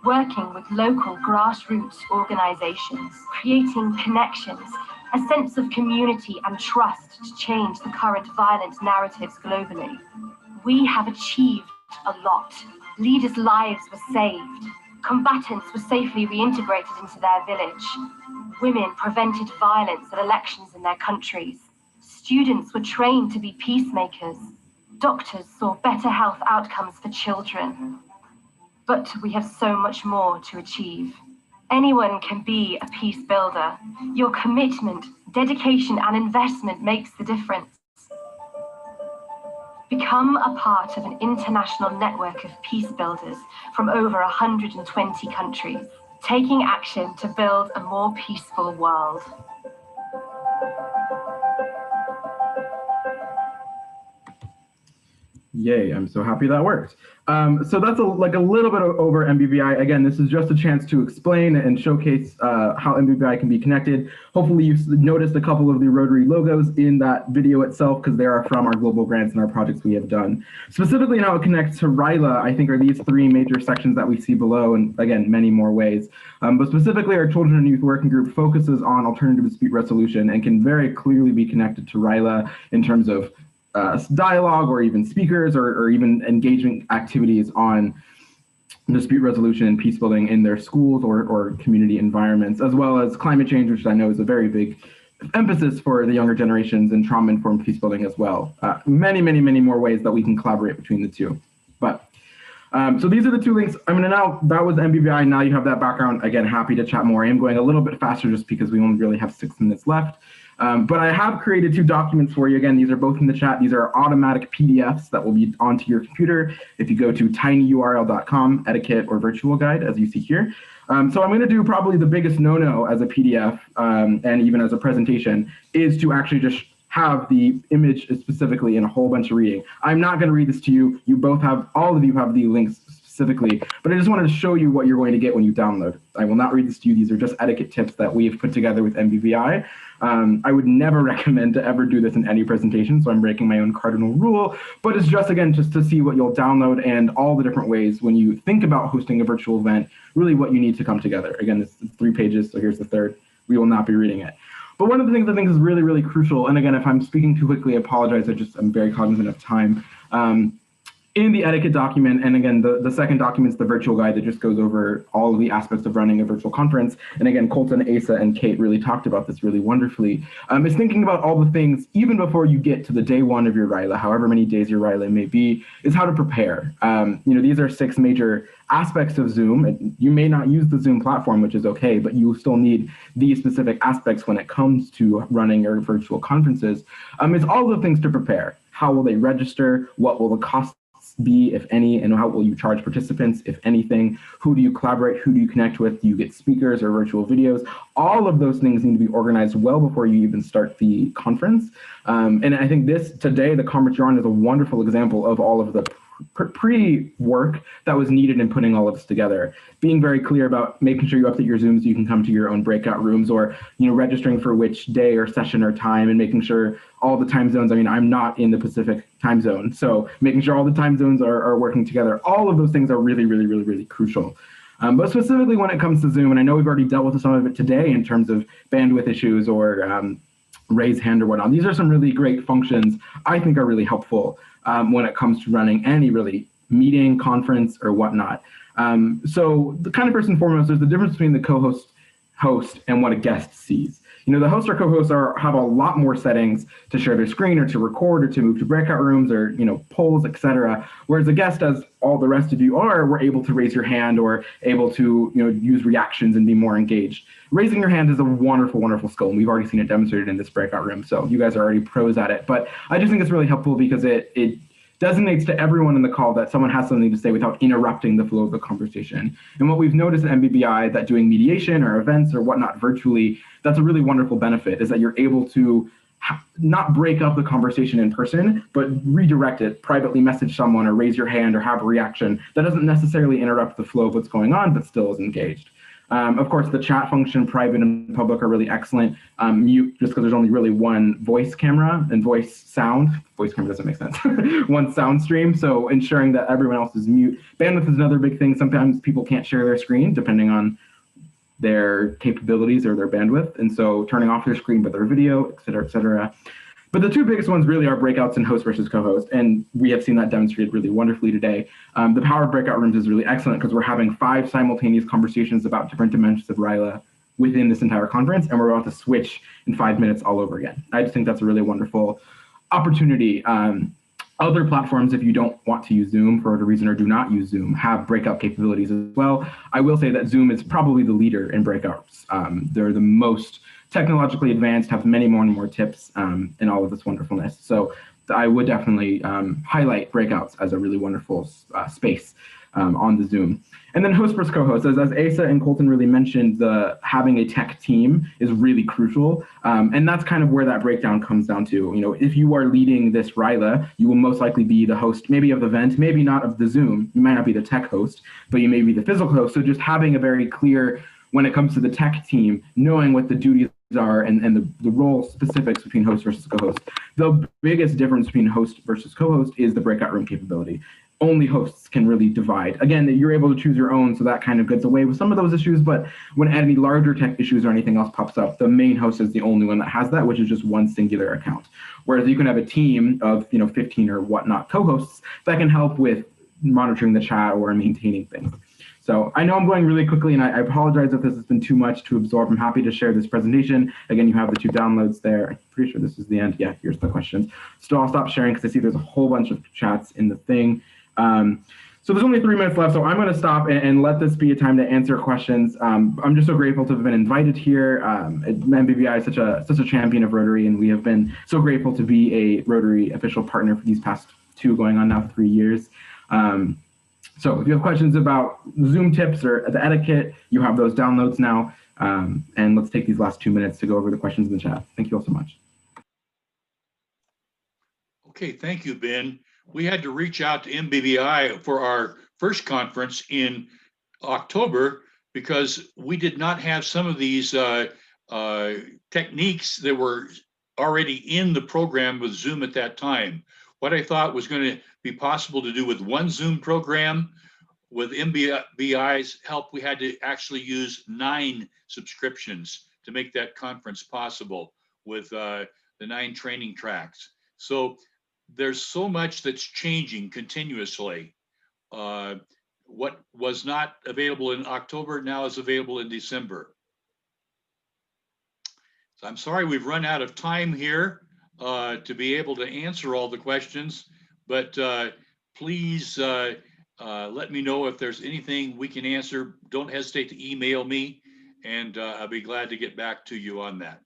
working with local grassroots organizations, creating connections, a sense of community and trust to change the current violent narratives globally. We have achieved a lot. Leaders' lives were saved. Combatants were safely reintegrated into their village. Women prevented violence at elections in their countries. Students were trained to be peacemakers. Doctors saw better health outcomes for children. But we have so much more to achieve. Anyone can be a peace builder. Your commitment, dedication, and investment makes the difference. Become a part of an international network of peace builders from over 120 countries, taking action to build a more peaceful world. Yay, I'm so happy that worked. So that's like a little bit over MBBI. Again, this is just a chance to explain and showcase how MBBI can be connected. Hopefully you've noticed a couple of the Rotary logos in that video itself, because they are from our global grants and our projects we have done. Specifically how it connects to RYLA, I think, are these 3 major sections that we see below, and again, many more ways. But specifically our Children and Youth Working Group focuses on alternative dispute resolution and can very clearly be connected to RYLA in terms of dialogue or even speakers or even engagement activities on dispute resolution and peace building in their schools or community environments, as well as climate change, which I know is a very big emphasis for the younger generations, and trauma-informed peace building as well. Many more ways that we can collaborate between the two. But so these are the 2 links. I'm gonna now, that was MBBI, now you have that background. Again, happy to chat more. I am going a little bit faster just because we only really have 6 minutes left. But I have created 2 documents for you. Again, these are both in the chat. These are automatic PDFs that will be onto your computer if you go to tinyurl.com, etiquette or virtual guide, as you see here. So I'm going to do probably the biggest no-no as a PDF and even as a presentation is to actually just have the image specifically in a whole bunch of reading. I'm not going to read this to you. You both have, all of you have the links specifically, but I just wanted to show you what you're going to get when you download. I will not read this to you. These are just etiquette tips that we have put together with MBBI. I would never recommend to ever do this in any presentation, so I'm breaking my own cardinal rule, but it's just, again, just to see what you'll download and all the different ways when you think about hosting a virtual event, really what you need to come together. Again, it's 3 pages, so here's the third. We will not be reading it. But one of the things I think is really, really crucial, and again, if I'm speaking too quickly, I apologize, I'm very cognizant of time. In the etiquette document, and again, the second document is the virtual guide that just goes over all of the aspects of running a virtual conference. And again, Colton, Asa, and Kate really talked about this really wonderfully. Is thinking about all the things, even before you get to the day one of your RYLA, however many days your RYLA may be, is how to prepare. These are 6 major aspects of Zoom. You may not use the Zoom platform, which is okay, but you still need these specific aspects when it comes to running your virtual conferences. It's all the things to prepare. How will they register? What will the costs be, if any, and how will you charge participants, if anything? Who do you collaborate? Who do you connect with? Do you get speakers or virtual videos? All of those things need to be organized well before you even start the conference. And I think today, the conference you're on is a wonderful example of all of the pre-work that was needed in putting all of this together. Being very clear about making sure you update your Zooms so you can come to your own breakout rooms, or registering for which day or session or time, and making sure all the time zones. I mean, I'm not in the Pacific time zone, so making sure all the time zones are working together. All of those things are really, really, really, really crucial. But specifically when it comes to Zoom, and I know we've already dealt with some of it today in terms of bandwidth issues or raise hand or whatnot. These are some really great functions I think are really helpful when it comes to running any really meeting, conference, or whatnot. So the kind of first and foremost, there's the difference between the co-host, host, and what a guest sees. The host or co-hosts have a lot more settings to share their screen or to record or to move to breakout rooms or, polls, etc. Whereas a guest, as all the rest of you we're able to raise your hand or able to, use reactions and be more engaged. Raising your hand is a wonderful, wonderful skill, and we've already seen it demonstrated in this breakout room. So you guys are already pros at it. But I just think it's really helpful because it designates to everyone in the call that someone has something to say without interrupting the flow of the conversation. And what we've noticed at MBBI, that doing mediation or events or whatnot virtually, that's a really wonderful benefit, is that you're able to not break up the conversation in person, but redirect it, privately message someone or raise your hand or have a reaction that doesn't necessarily interrupt the flow of what's going on, but still is engaged. Of course, the chat function, private and public, are really excellent. Mute, just because there's only really one voice camera and voice sound. Voice camera doesn't make sense. One sound stream, so ensuring that everyone else is mute. Bandwidth is another big thing. Sometimes people can't share their screen depending on their capabilities or their bandwidth, and so turning off their screen but their video, et cetera, et cetera. But the 2 biggest ones really are breakouts and host versus co-host, and we have seen that demonstrated really wonderfully today. The power of breakout rooms is really excellent because we're having 5 simultaneous conversations about different dimensions of RYLA within this entire conference, and we're about to switch in 5 minutes all over again. I just think that's a really wonderful opportunity. Other platforms, if you don't want to use Zoom for whatever reason or do not use Zoom, have breakout capabilities as well. I will say that Zoom is probably the leader in breakouts. They're the most technologically advanced, have many more and more tips and all of this wonderfulness. So I would definitely highlight breakouts as a really wonderful space on the Zoom. And then host versus co-host, as Asa and Colton really mentioned, having a tech team is really crucial. And that's kind of where that breakdown comes down to. If you are leading this RYLA, you will most likely be the host, maybe of the event, maybe not of the Zoom. You might not be the tech host, but you may be the physical host. So just having a very clear, when it comes to the tech team, knowing what the duties are and the role specifics between host versus co-host. The biggest difference between host versus co-host is the breakout room capability. Only hosts can really divide. Again, you're able to choose your own, so that kind of gets away with some of those issues, but when any larger tech issues or anything else pops up, the main host is the only one that has that, which is just one singular account. Whereas you can have a team of 15 or whatnot co-hosts that can help with monitoring the chat or maintaining things. So I know I'm going really quickly, and I apologize if this has been too much to absorb. I'm happy to share this presentation. Again, you have the 2 downloads there. I'm pretty sure this is the end. Yeah, here's the questions. So I'll stop sharing because I see there's a whole bunch of chats in the thing. So there's only 3 minutes left, so I'm going to stop and let this be a time to answer questions. I'm just so grateful to have been invited here. MBBI is such a champion of Rotary, and we have been so grateful to be a Rotary official partner for these past 2 going on now 3 years. So if you have questions about Zoom tips or the etiquette, you have those downloads now. And let's take these last 2 minutes to go over the questions in the chat. Thank you all so much. Okay, thank you, Ben. We had to reach out to MBBI for our first conference in October because we did not have some of these techniques that were already in the program with Zoom at that time. What I thought was going to be possible to do with one Zoom program, with MBBI's help, we had to actually use 9 subscriptions to make that conference possible with the 9 training tracks. So there's so much that's changing continuously. What was not available in October now is available in December. So I'm sorry we've run out of time here to be able to answer all the questions, but please let me know if there's anything we can answer. Don't hesitate to email me, and I'll be glad to get back to you on that.